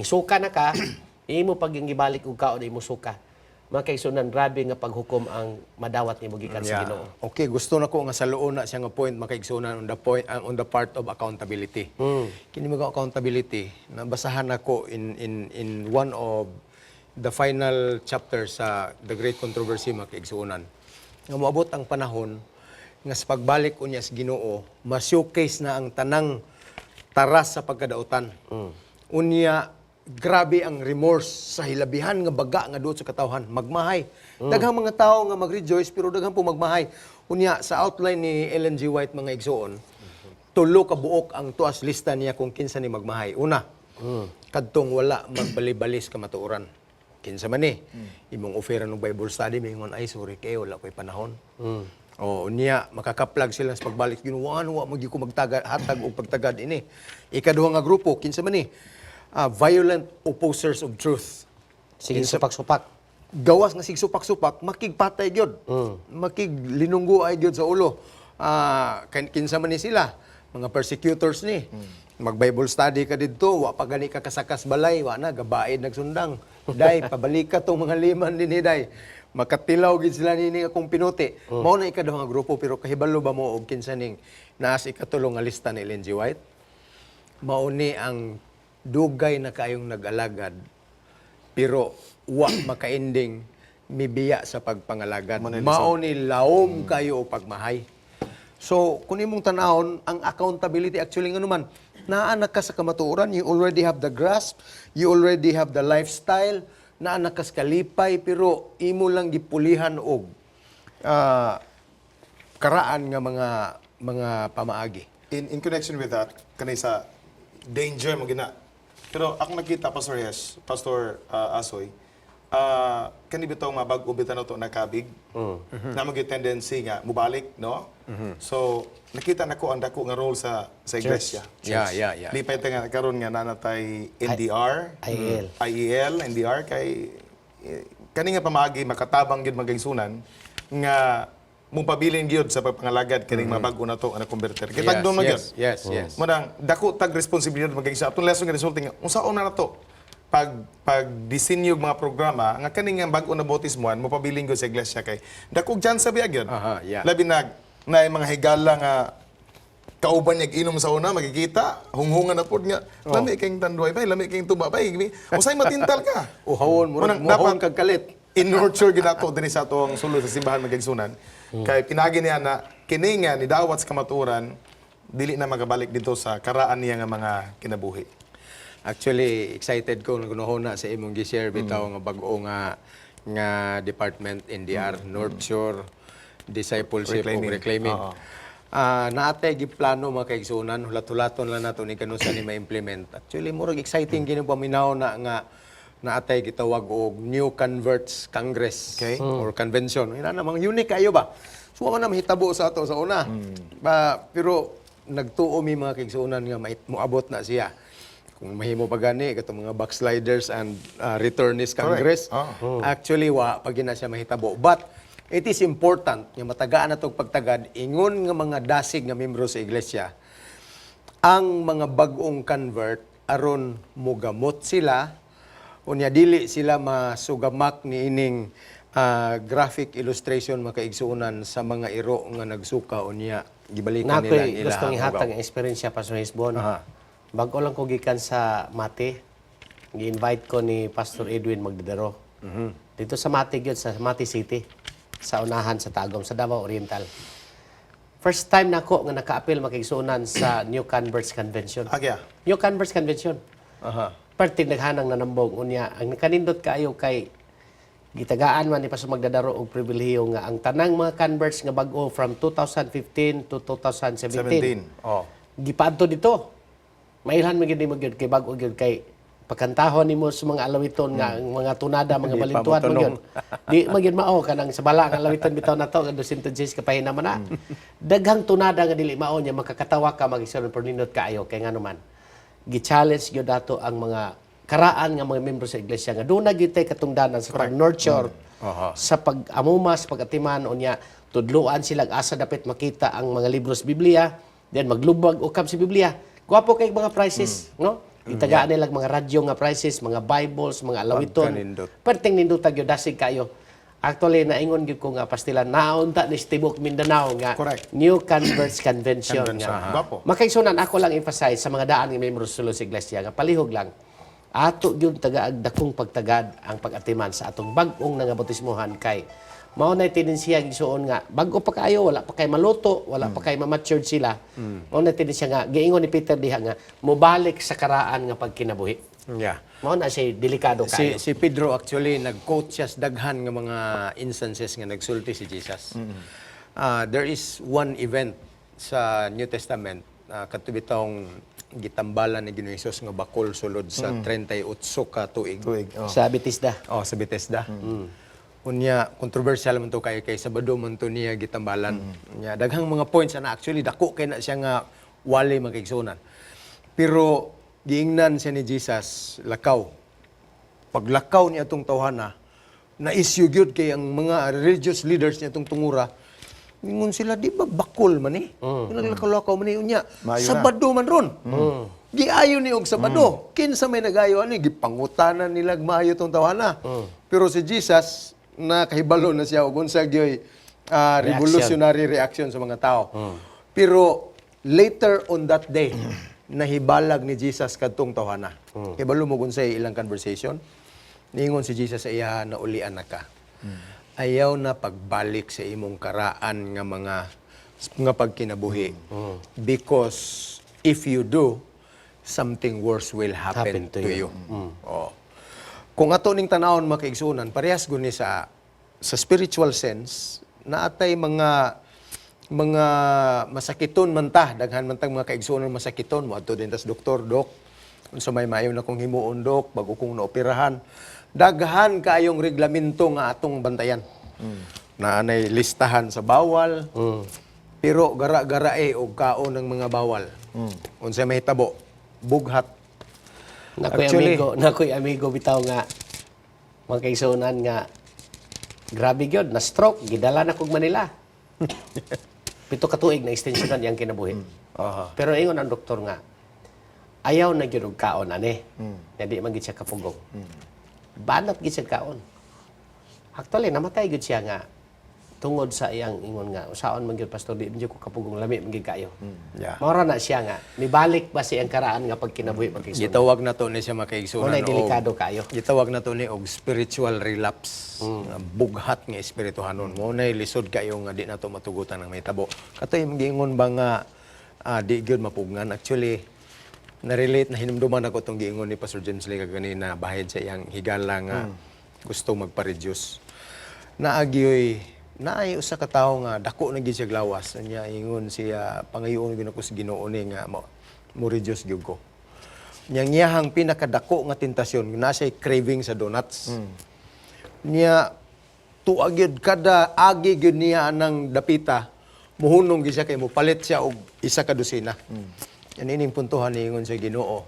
suka na ka imo pag gibalik og kaon imo suka. Mga kaigsunan, grabe nga paghukom ang madawat nimo gikan sa Ginoo. Okay, gusto na ko nga saluon na siya nga point makaigsunan on the part of accountability. Kini mga accountability nabasahan ako in one of the final chapters sa The Great Controversy makaigsunan. Nga moabot ang panahon nga sa pagbalik unya sa Ginoo, ma-showcase na ang tanang taras sa pagkadautan. Unya grabe ang remorse sa hilabihan nga baga nga duot sa katawhan, magmahay. Daghang mga tao nga mag-rejoice pero daghang po magmahay. Unya sa outline ni Ellen G. White mga igsoon, tulo ka buok ang tuas lista niya kung kinsa ni magmahay. Una, kadtong wala magbalibalis ka matuoran. Kinsa man ni, imong offer ng Bible study, mingon ay sorry kayo, wala ko'y panahon. O niya, makakaplag sila sa pagbalik. Ginuwaan, wa magi ko magtagad, hatag o pagtagad ini. Ikaduha nga grupo, kinsa man ni, violent opposers of truth. Sige, supak-supak. Gawas nga sig supak-supak, makigpatay gyud. Makiglinunggo ay gyud sa ulo. Kinsa man ni sila, mga persecutors ni. Mag-Bible study ka didto, wa pa gani ka kasakas balay, wa na gabaid nagsundang. Day, pabalik ka tong mga liman dinhi day. Makatilaw gid sila nini akong pinuti. Mao na ikaduha nga grupo pero kahibalo ba mo og kinsa ning naa sa ikatulong nga lista ni Ellen G. White? Mao ni ang dugay na kayong nag-alagad pero wa makaending mibiya sa pagpangalagad. Mao ni laom kayo o pagmahay. So, kung imong tanahon, ang accountability actually nga naman, naanak ka sa kamatuoran, you already have the grasp, you already have the lifestyle, naanak ka sa kalipay, pero imo lang gipulihan og karaan nga mga pamaagi. In connection with that, kanay sa danger mo gina. Pero ako nakita, Pastor Yes, Pastor Asoy, kani bitaw nga bag-o bitaw na to nakabig, na mag tendency nga mubalik, no? So, nakita nako ang dako nga role sa iglesia. Yeah. Lipay ta nga karon nga nanatay NDR, IEL. NDR kay kani nga pamaagi makatabang gyud magaysunan nga mupabilin gyud sa pagpangalagad kining mga bag-o na to nga converter. Kitag doon magyud. Yes. Manang dako tag responsibilidad magaysa atong lesson nga resulting unsaon na to pag-disenyo mga programa nga kaning nga bag-o na bautismuan mopabiling gyud sa iglesia kay dakog dyan sa biag yun. Yeah. Labi na mga higala nga kauban niya inom sa una makikita hunghungan na pod nga lami kayong tanduay bay lami kayong tuba bay usay matintal ka Uhawon mo dapat kag kalit. in-nurture ginato din sa atong sulod sa simbahan magigsunan kay pinagi niya na kini nga ni dawat sa kamatuoran dili na magabalik dito sa karaan niya nga mga kinabuhi. Actually, excited ko na gunohon na sa imong gi-share bitaw nga bag-o nga department NDR, North Shore Discipleship Reclaiming. o Reclaiming. Naatay giplano mga kaigsunan, hulat-hulaton lang nato ni kanusa ni ma-implement. Actually, murag exciting gini paminaw na nga naatay gitawag og New Converts Congress Okay. or convention. Ina namang unique kayo ba? So ako na mahitabo sa ato sa una. Pero nagtuo mi mga kaigsunan nga moabot na siya. Kung mahimo pa gani katong mga backsliders and returnist Congress, actually wa pag na siya mahitabo. But it is important nga matagaan na itong pagtagad, ingon nga mga dasig nga membro sa iglesia, ang mga bagong convert, aron mugamot sila, unya dili sila masugamak ni ining graphic illustration makaigsuunan sa mga iro nga nagsuka unya gibalikan nila Nakoy gustong ihatag ang experience Pastor Hisbon. Bago lang ko gikan sa Mati, gi-invite ko ni Pastor Edwin magdadaro. Dito sa Mati gyud sa Mati City, sa unahan sa Tagum sa Davao Oriental. First time nako nga naka-appeal makigsunan sa New Converts Convention. Agya. New Converts Convention. Parte naghanang nanambong unya ang kanindot kaayo kay gitagaan man ni Pastor magdadaro og pribilehiyo nga ang tanang mga converts nga bag-o from 2015 to 2017. Gipadto dito. Mailhan mo gyud kay bag-o gyud kay pagkantahon nimo sa mga alawiton nga mga tunada mga balintuan mo gyud. Di magyud mao kanang sa bala nga alawiton bitaw nato nga 206 ka pahina man na. Daghang tunada nga dili mao nya makakatawa ka magisulod por nindot kaayo kay ngano man. Gi-challenge gyud dato ang mga karaan nga mga membro sa iglesia nga doon na gyud tay katungdanan sa pag-nurture sa pag-amuma sa pag-atiman unya tudluan sila asa dapat makita ang mga libro sa Biblia then maglubag ukab sa Biblia. Gwapo kay mga prices, no? Itagaan nila mga radyo nga prices, mga Bibles, mga alawiton. Pagkanindot. Perting nindot tagyo dasig kayo. Actually naingon gyud ko nga pastilan naunta ni Tibok Mindanao nga Correct. New Converts Convention Convention, nga. gwapo. Makaigsunan ako lang emphasize sa mga daan nga membro sa sulod sa iglesia nga palihog lang. Ato gyud tagaag dakong pagtagad ang pag-atiman sa atong bag-ong nga bautismohan kay mao na tendensiya gisuon nga bago pa kayo wala pa kay maluto wala pa kay ma-matured sila mao na tendensiya nga giingon ni Peter diha nga mobalik sa karaan nga pagkinabuhi Yeah. Mao na siya delikado kayo. Si Pedro actually nag-quote siya sa daghan nga mga instances nga nagsulti si Jesus. There is one event sa New Testament katubitong gitambalan ni Ginoong Hesus nga bakol sulod sa 38 ka tuig. Sa Bethesda. Sa Bethesda. Unya controversial man to kay Sabado man to niya gitambalan. Unya daghang mga points na actually dako kay na siya nga wali magkaigsunan. Pero giingnan siya ni Jesus lakaw. Paglakaw niya atong tawhana, na-issue gyud kay ang mga religious leaders niya atong tungura. Ingon sila di ba bakol man eh. Naglakaw-lakaw man eh unya. Maayo na. Sabado man ron. Giayo ni og Sabado. Kinsa may nagayo ani gipangutanan nila maayo tong tawhana. Pero si Jesus nakahibalo na siya og unsa gyoy revolutionary reaction sa mga tao. Pero later on that day, nahibalag ni Jesus kadtong tawhana. Kibalo mo unsay ilang conversation. Ningon si Jesus sa iya na ulian na ka. Ayaw na pagbalik sa imong karaan nga mga pagkinabuhi. Because if you do, something worse will happen to you. Oh. Kung ato ning tanawon makaigsunan, parehas guni sa spiritual sense, naatay mga masakiton man ta, daghan man tang mga kaigsunan masakiton, mo adto din tas doktor, dok, unsa may maayo na kong himuon, dok, bago kong naoperahan. Daghan kaayong reglamento nga atong bantayan. Naanay listahan sa bawal, pero gara-gara og kaon ng mga bawal. Unsa may hitabo, bughat. Nakoy amigo bitaw nga magkaigsunan nga grabe gyud na stroke gidala na kog Manila. 7 ka tuig na extensionan yang kinabuhi. Pero ingon ang doktor nga ayaw na gyud og kaon ani. Na di man gid siya kapugong. Banat gid siya kaon. Actually namatay gid siya nga tungod sa iyang ingon nga usaon man gyud pastor di man gyud ko kapugong lami man gyud kayo. Yeah. Mao na siya nga mibalik ba siyang karaan nga pagkinabuhi pagkigsunan. Gitawag na to ni siya makaigsunan. Unay delikado kayo. Gitawag na to ni og spiritual relapse. Nga bughat nga espirituhanon. Mo nay lisod kayo nga di na to matugutan ng mahitabo. Katoy giingon ba nga di gyud mapugnan. Actually na-relate na hinumduman ako tong giingon ni Pastor James Lee kanina bahid sa iyang higala nga gusto magpa-reduce. Naay usa ka tawo nga dako na gid siya glawas. Nya ingon siya pangayoon gyud ako sa Ginoo ni nga mo reduce gyud ko. Nya iyahang pinakadako nga tentasyon na siya craving sa donuts. Nya tuag gyud kada agi gyud niya anang dapita muhunong gyud siya kay mo palit siya og isa ka dosina. Yan ining puntohan ni ingon sa Ginoo.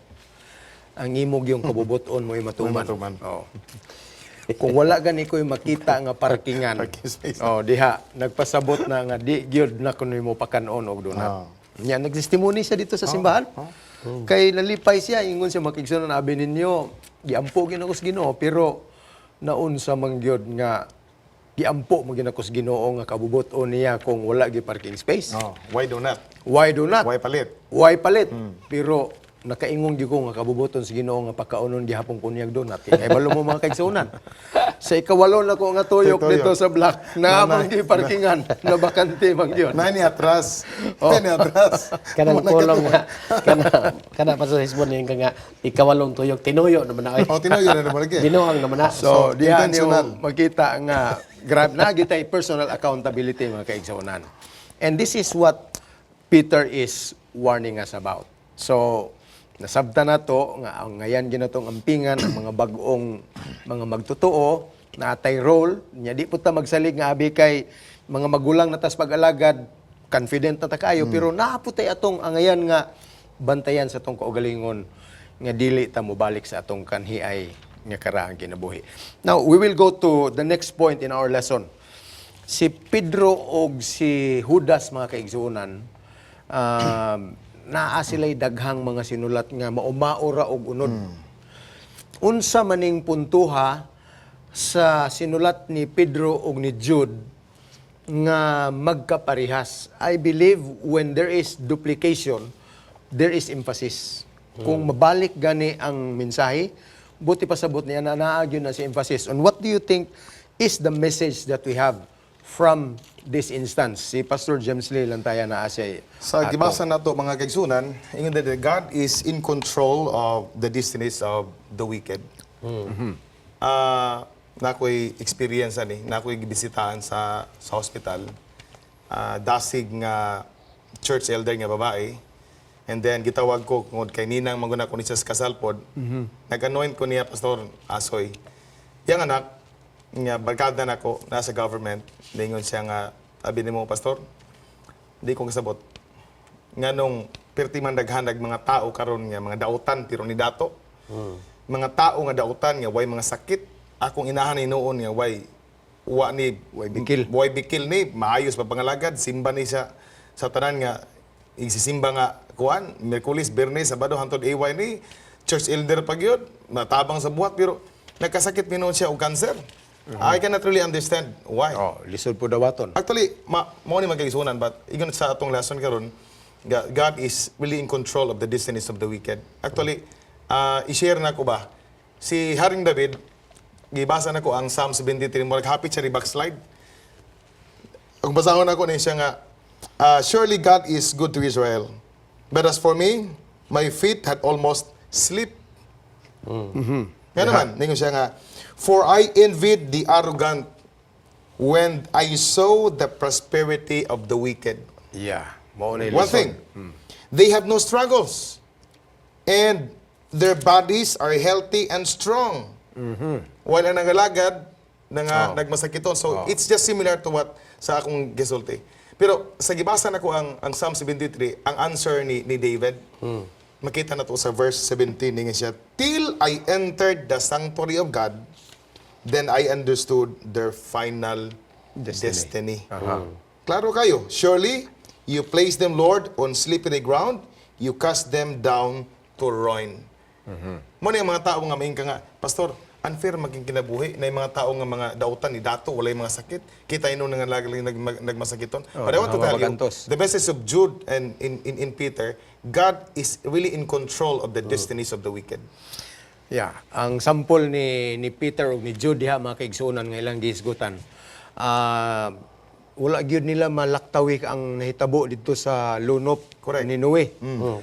Ang imog yung kabubuton mo imatuman. Oh. Kung wala gani ko'y makita nga parkingan. Diha nagpasabot na nga di gyud na kuno mo pakanon og donut. Nya nagtestimony siya dito sa simbahan. Kay nalipay siya ingon siya makigsunan abi ninyo, giampo gyud ako sa Ginoo pero naunsa man gyud nga giampo mo gyud ako sa Ginoo nga kabubuton niya kung wala gyud parking space. Why do not? Why do not? Why palit? Why palit? Pero nakaingon gyud ko nga kabubuton sa Ginoo nga pagkaunon gihapon ko niyag donut. Kay balo mo mga kaigsunan. Sa ikawalo na ko nga tuyok dito sa block na amang parkingan na bakante man gyud. Nani atras. Nani atras. Kanang kulong nga kana pa sa Hisbon yung nga ikawalong tuyok tinuyo naman na. Tinoy na naman lagi. Binuang naman na. So, diyan intentional. yung makita nga grab na gitay personal accountability mga kaigsunan. And this is what Peter is warning us about. So, nasabta na to nga ang ngayan ginatong ampingan ang mga bag-ong mga magtotoo na atay role nya di puta magsalig nga abi kay mga magulang na tas pag-alagad confident na ta kayo pero naaputay atong angayan nga bantayan sa tong kaugalingon nga dili ta mobalik sa atong kanhiay nga karaang kinabuhi. Now we will go to the next point in our lesson. Si Pedro og si Judas mga kaigsuonan naa sila'y daghang mga sinulat nga maumaura og unod. Unsa maning puntuha sa sinulat ni Pedro og ni Jude nga magkaparehas. I believe when there is duplication, there is emphasis. Kung mabalik gani ang mensahe, buti pasabot niya na naagyon na si emphasis. On what do you think is the message that we have from this instance? Si Pastor James Lee lang tayo na asay. Sa gibasa nato mga kaigsunan, ingon that God is in control of the destinies of the wicked. Nakoy experience ani, nakoy gibisitahan sa hospital. Dasig nga church elder nga babae. And then gitawag ko kung kay ninang maguna ko ni sa kasalpod. Nag-anoint ko niya Pastor Asoy. Yang anak nga barkada nako nasa government, ningon siya nga abi nimo Pastor. Di ko kasabot. Nganong perti man daghanag mga tao karon nga mga dautan pero ni dato. Mga tao nga dautan nga way mga sakit. Akong inahan noon nga way way bikil ni maayos pa pangalagad simba ni sa tanan nga igsisimba nga kuan Miyerkules, Biyernes, Sabado hangtod AY ni church elder pa gyud matabang sa buhat pero nagkasakit minon siya og cancer. I cannot really understand why. Oh, lisod po dawaton. Actually, mao ni magkaigsunan but igon sa atong lesson karon, God is really in control of the destinies of the wicked. Actually, i-share na ko ba si Haring David, gibasa na ko ang Psalm 73 mo hapit siya ri backslide. Ang basahon ako ni siya nga surely God is good to Israel. But as for me, my feet had almost slipped. Nga naman, ningon siya nga, for I envied the arrogant when I saw the prosperity of the wicked. Yeah. Mao na One thing, they have no struggles. And their bodies are healthy and strong. Wala nangalagad, nagmasakiton. So, it's just similar to what sa akong gisulti. Pero sa gibasa na ko ang Psalm 73, ang answer ni David, makita na to sa verse 17, nga siya, till I entered the sanctuary of God, then I understood their final destiny. Klaro kayo, surely you place them, Lord, on slippery ground, you cast them down to ruin. Muna yung mga tao nga maingka nga, Pastor, unfair maging kinabuhi na yung mga tao nga mga dautan ni dato walay mga sakit kita ino nga lagi nagmasakiton. But I want to tell you, the message of Jude and in Peter, God is really in control of the destinies of the wicked. Yeah, ang sample ni Peter ug ni Jude diha mga kaigsuonan nga ilang gihisgutan. Wala gyud nila malaktawi ang nahitabo dito sa lunop ni Noe.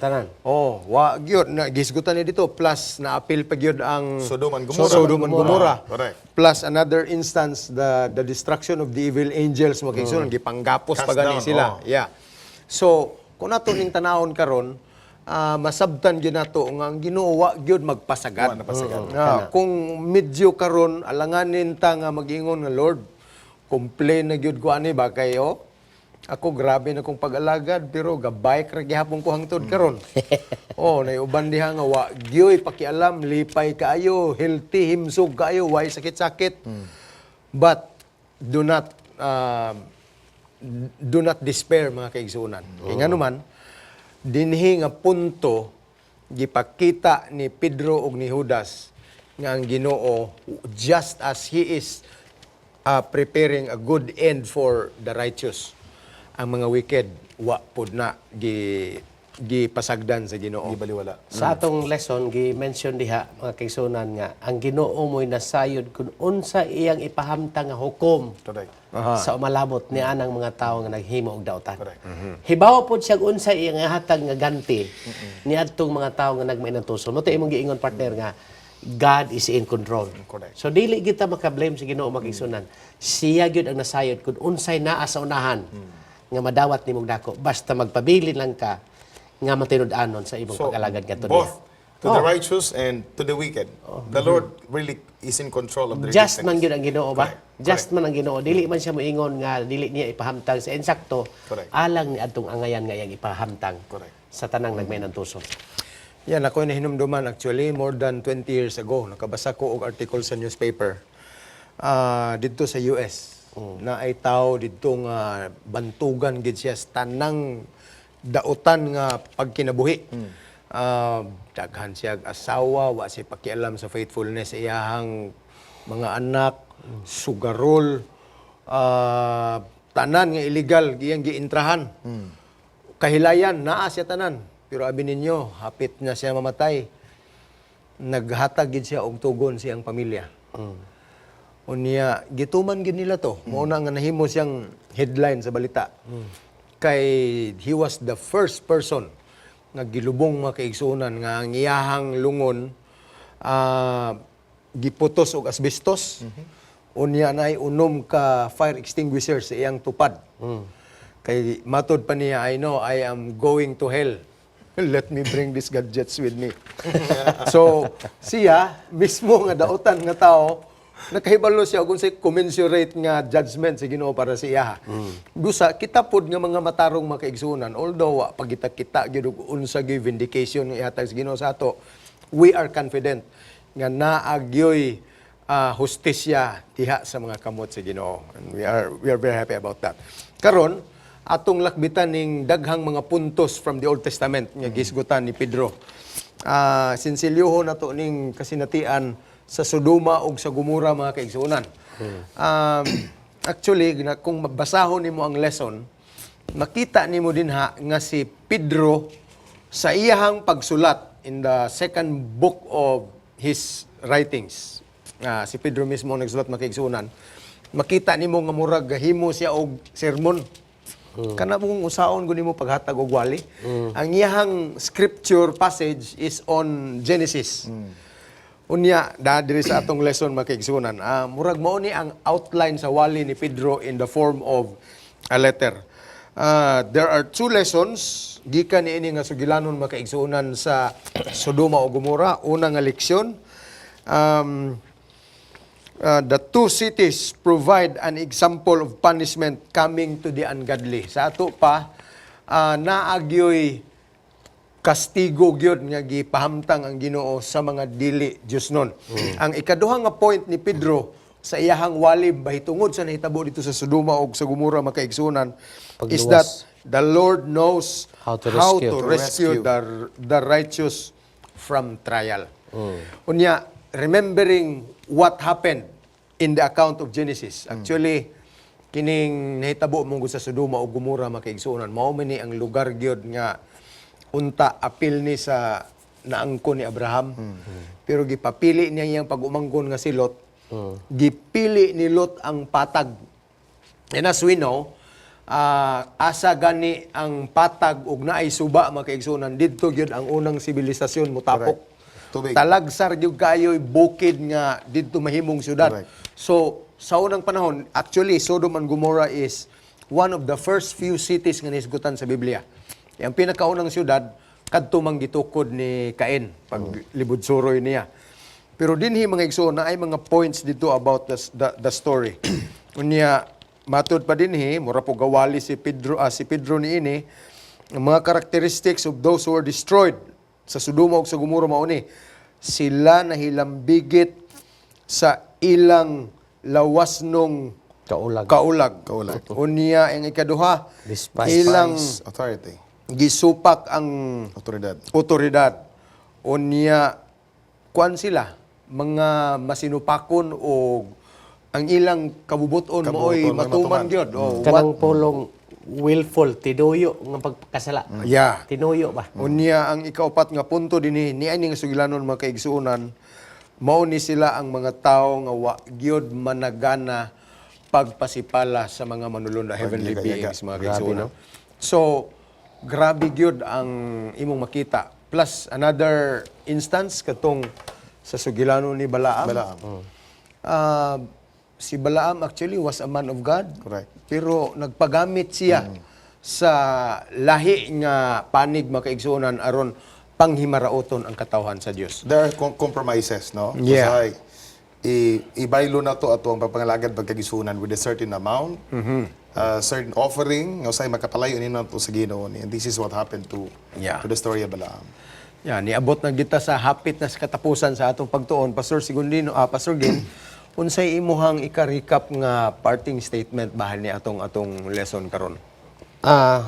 Tanan. Oh, wa gyud na gisgutan ni dito plus na appeal pa gyud ang Sodom and Gomorrah. Sodom and Gomorrah. Correct. Plus another instance the destruction of the evil angels mga kaigsuonan gipanggapos Cast pa gani down, sila. Yeah. So, kung nato ning tanawon karon, masabtan gyud nato nga ang Ginoo wa gyud magpasagad. Kung medyo karon alanganin ta nga mag-ingon nga Lord, complain na gyud ko ani ba kayo? Ako grabe na kong pag-alagad pero gabay ra gihapon ko hangtod karon. Oh, nay uban diha nga wa gyoy pakialam, lipay kaayo, healthy, himsog kaayo, way sakit-sakit. But do not despair mga kaigsuonan. Kay nganuman dinhi nga punto gipakita ni Pedro ug ni Judas nga ang Ginoo just as he is preparing a good end for the righteous, ang mga wicked wa pud na gipasagdan sa Ginoo. Gibaliwala. Sa atong lesson, gi-mention diha, mga kaigsunan nga, ang Ginoo mo'y nasayod kung unsa iyang ipahamtang nga hukom Correct. sa umalabot ni anang mga tao nga naghimo og dautan. Correct. Hibaw pod siya kung unsa iyang hatag nga ganti ni adtong mga tao nga nagmainantuson. Mo imong giingon partner nga God is in control. Correct. So dili kita maka-blame sa Ginoo makigsunan. Siya gyud ang nasayod kung unsay naa sa unahan nga madawat nimong dako basta magpabilin lang ka nga matinud-anon sa imong pag-alagad kadto both to the righteous and to the wicked. The Lord really is in control of their Just destinies. man gyud ang Ginoo ba? Correct. Just man ang Ginoo. Dili man siya moingon nga dili niya ipahamtang sa insakto. Correct. Alang ni adtong angayan nga iyang ipahamtang Correct. sa tanang nagmainantuson. Yan, ako nahinumduman actually more than 20 years ago. Nakabasa ko og article sa newspaper dito sa US. Na ay tao dito nga bantugan gid siya sa tanang dautan nga pagkinabuhi. Daghan siya asawa, wa siya pakialam sa faithfulness sa iyahang mga anak, sugarol, tanan nga illegal giyang giintrahan. Kahilayan naa siya tanan. Pero abi ninyo, hapit na siya mamatay. Naghatag gid siya og tugon siyang pamilya. Unya gituman gid nila to. Mao na nga nahimo siyang headline sa balita. Kay he was the first person nga gilubong mga kaigsunan nga ang iyahang lungon giputos og asbestos. Unya nay unom ka fire extinguisher sa iyang tupad. Kay matod pa niya, I know I am going to hell. Let me bring these gadgets with me. So, siya, mismo nga dautan nga tao, nakahibalo siya kung sa commensurate nga judgment sa Ginoo para sa iya. Busa, kita pod nga mga matarong makaigsunan, although wa pagkita-kita gyud og unsa gyud vindication nga ihatag sa Ginoo sa ato, we are confident nga naagyoy hustisya diha sa mga kamot sa Ginoo. And we are very happy about that. Karon, atong lakbitan ning daghang mga puntos from the Old Testament nga gisgutan ni Pedro. Sinsilyoho na to ning kasinatian sa Sodoma ug sa Gomora mga kaigsuonan. Actually, kung mabasahon nimo ang lesson, makita nimo dinha nga si Pedro sa iyahang pagsulat in the second book of his writings. Si Pedro mismo nagsulat mga kaigsuonan. Makita nimo nga murag gahimo siya og sermon. Kana mong usaon guni mo paghatag og wali. Ang iyahang scripture passage is on Genesis. Unya diri sa atong lesson makigsunan. Murag mao ni ang outline sa wali ni Pedro in the form of a letter. There are two lessons gikan niini nga sugilanon makaigsunan sa Sodoma o Gomora. Una nga leksyon, the two cities provide an example of punishment coming to the ungodly. Sa ato pa, naagyoy kastigo gyud nga gipahamtang ang Ginoo sa mga dili Dios nun. Ang ikaduha nga point ni Pedro sa iyahang walib bahitungod sa nahitabo dito sa Sodoma o sa Gomora makaigsunan is that the Lord knows How to rescue the righteous from trial. Unya, remembering what happened in the account of Genesis. Actually, kining nahitabo mong sa Sodoma o Gomora makaigsuonan, mao man ni ang lugar gyud nga unta apil ni sa naangkon ni Abraham. Pero gipapili niya iyang pag-umangkon nga si Lot. Gipili ni Lot ang patag. And as we know, asa gani ang patag ug naay suba makaigsuonan didto gyud ang unang sibilisasyon mutapok. Tubig. Talagsar gyud kayo'y bukid nga didto mahimong syudad. Correct. So sa unang panahon, actually Sodom and Gomorrah is one of the first few cities nga nisgutan sa Biblia. Ang pinakaunang syudad kadto mang gitukod ni Cain pag libod suroy niya. Pero dinhi mga igsoon na ay mga points dito about the story. Unya matud pa dinhi mura po gawali si Pedro niini ang mga characteristics of those who were destroyed sa Sodoma ug sa Gomorrah mao ni sila nahilambigit sa ilang lawasnong kaulag. Unya ang ikaduha Despise ilang Authority. gisupak ang otoridad. Unya kuan sila mga masinupakon o ang ilang kabubuton mooy matuman gyud. Kanang pulong willful, tinuyo nga pagkasala. Yeah. Tinuyo ba? Unya ang ikaupat nga punto dinhi ni ani nga sugilanon mga kaigsuonan mao ni sila ang mga tawo nga wa gyud managana pagpasipala sa mga manulunda heavenly beings mga kaigsuonan. So grabe gyud ang imong makita. Plus another instance katong sa sugilanon ni Balaam. Si Balaam actually was a man of God. Correct. Pero nagpagamit siya sa lahi nga panig makaigsuonan aron panghimaraoton ang katawhan sa Dios. There are compromises, no? Yeah. Kasi ibaylo na to ato ang pagpangalagad pagkagisunan with a certain amount, certain offering, usay makapalayo nino to sa Ginoo ni. And this is what happened to the story of Balaam. Yan, niabot na kita sa hapit na sa katapusan sa atong pagtuon. Pastor Pastor Gin, unsay imuhang ika-recap nga parting statement bahal ni atong lesson karon?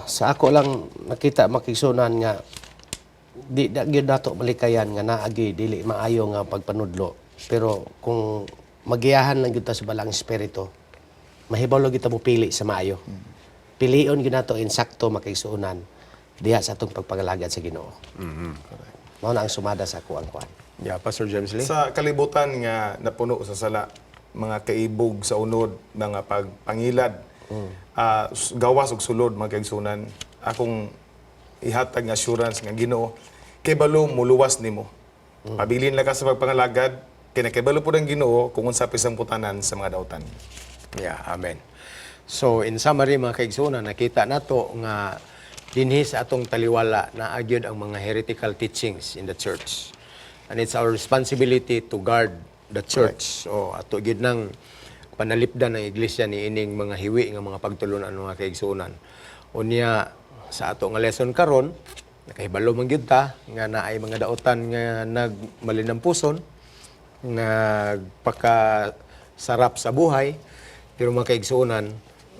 Sa ako lang nakita makigsunan nga di gyud nato malikayan nga naagi dili maayo nga pagpanudlo. Pero kung magiyahan lang gyud ta sa balang espiritu, mahibalo gyud ta mo pili sa maayo. Pilion gyud nato insakto makigsunan diha sa atong pagpangalagad sa Ginoo. Mao na ang sumada sa ako ang kwan. Yeah, Pastor James Lee. Sa kalibutan nga napuno sa sala, mga kaibog sa unod, mga pagpangilad, gawas ug sulod, mga kaigsunan, akong ihatag nga assurance nga Ginoo, kay balo muluwas nimo. Pabilin lang ka sa pagpangalagad, kay nakibalo po ng Ginoo kung unsa pisang putanan sa mga dautan. Yeah, amen. So in summary mga kaigsunan, nakita nato nga dinhi sa atong taliwala na agyod ang mga heretical teachings in the church. And it's our responsibility to guard the church. So ato gyud nang panalipdan ng iglesia ni ining mga hiwi nga mga pagtulunan mga kaigsunan. Unya sa ato nga lesson karon, nakahibalo man gyud ta nga naay mga dautan nga nagmalinampuson, nagpakasarap sa buhay, pero mga kaigsunan,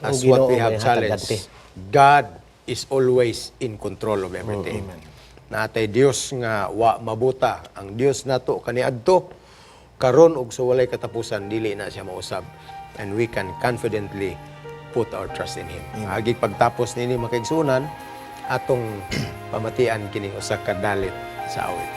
as Ang what we Ginoo have may challenged, hatagante. God is always in control of everything. Natay Dios nga wa mabuta. Ang Dios nato kaniadto karon ug sa walay katapusan dili na siya mausab. And we can confidently put our trust in Him. Agig pagtapos nini mga kaigsunan, atong pamatian kini usa ka dalit sa awit.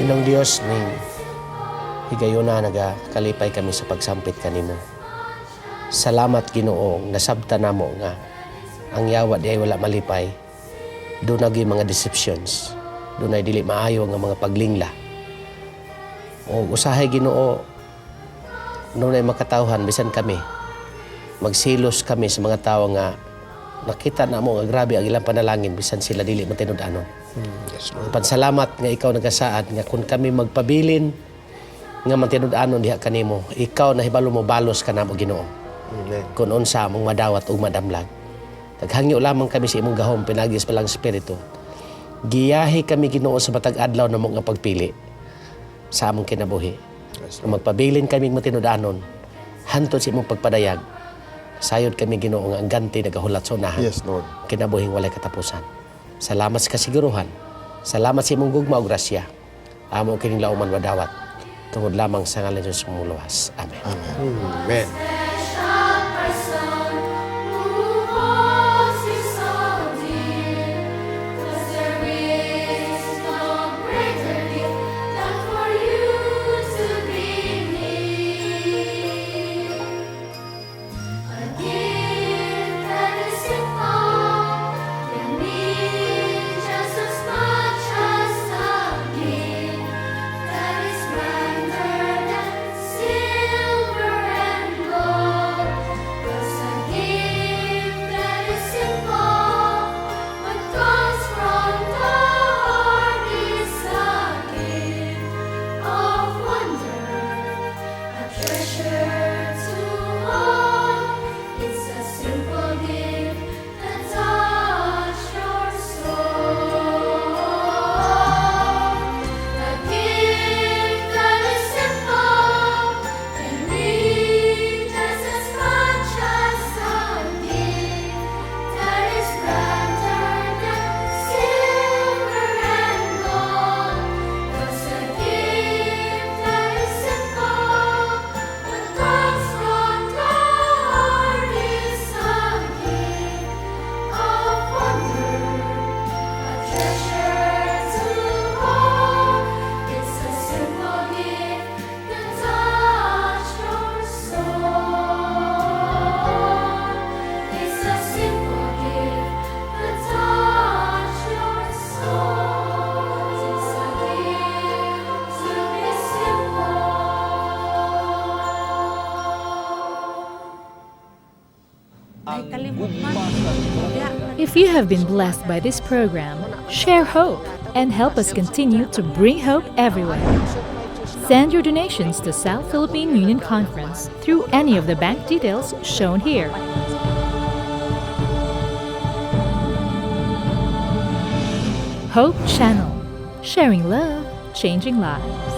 Inong Dios ning higayuna nagakalipay kami sa pagsampit kanimo. Salamat Ginoo nasabta namo nga ang yawa di ay wala malipay. Doon naging mga deceptions. Doon ay dili maayo nga mga paglingla. O usahay Ginoo noon ay makatawhan bisan kami. Magsilos kami sa mga tao nga nakita namo nga grabe ang ilang panalangin bisan sila dili matinud-anon. Pansalamat nga ikaw nagasaad nga kung kami magpabilin nga matinud-anon diha kanimo, ikaw na hibalo mo balos ka namo Ginoo. Kung unsa mong madawat ug madamlag. Naghangyo lamang kami sa imong gahom pinagis pa lang espiritu. Giyahi kami Ginoo sa matag adlaw namo nga pagpili sa among kinabuhi. Magpabilin kami matinud-anon hantod sa imong pagpadayag. Sayod kami Ginoo nga ang ganti nagahulat sa unahan. Yes, Lord. Kinabuhing walay katapusan. Salamat sa kasiguruhan. Salamat sa imong gugma ug grasya. Amo kining lauman wadawat. Tungod lamang sa ngalan ni Jesus muluwas. Amen. Amen. If you have been blessed by this program, share hope and help us continue to bring hope everywhere. Send your donations to South Philippine Union Conference through any of the bank details shown here. Hope Channel, Sharing love, changing lives.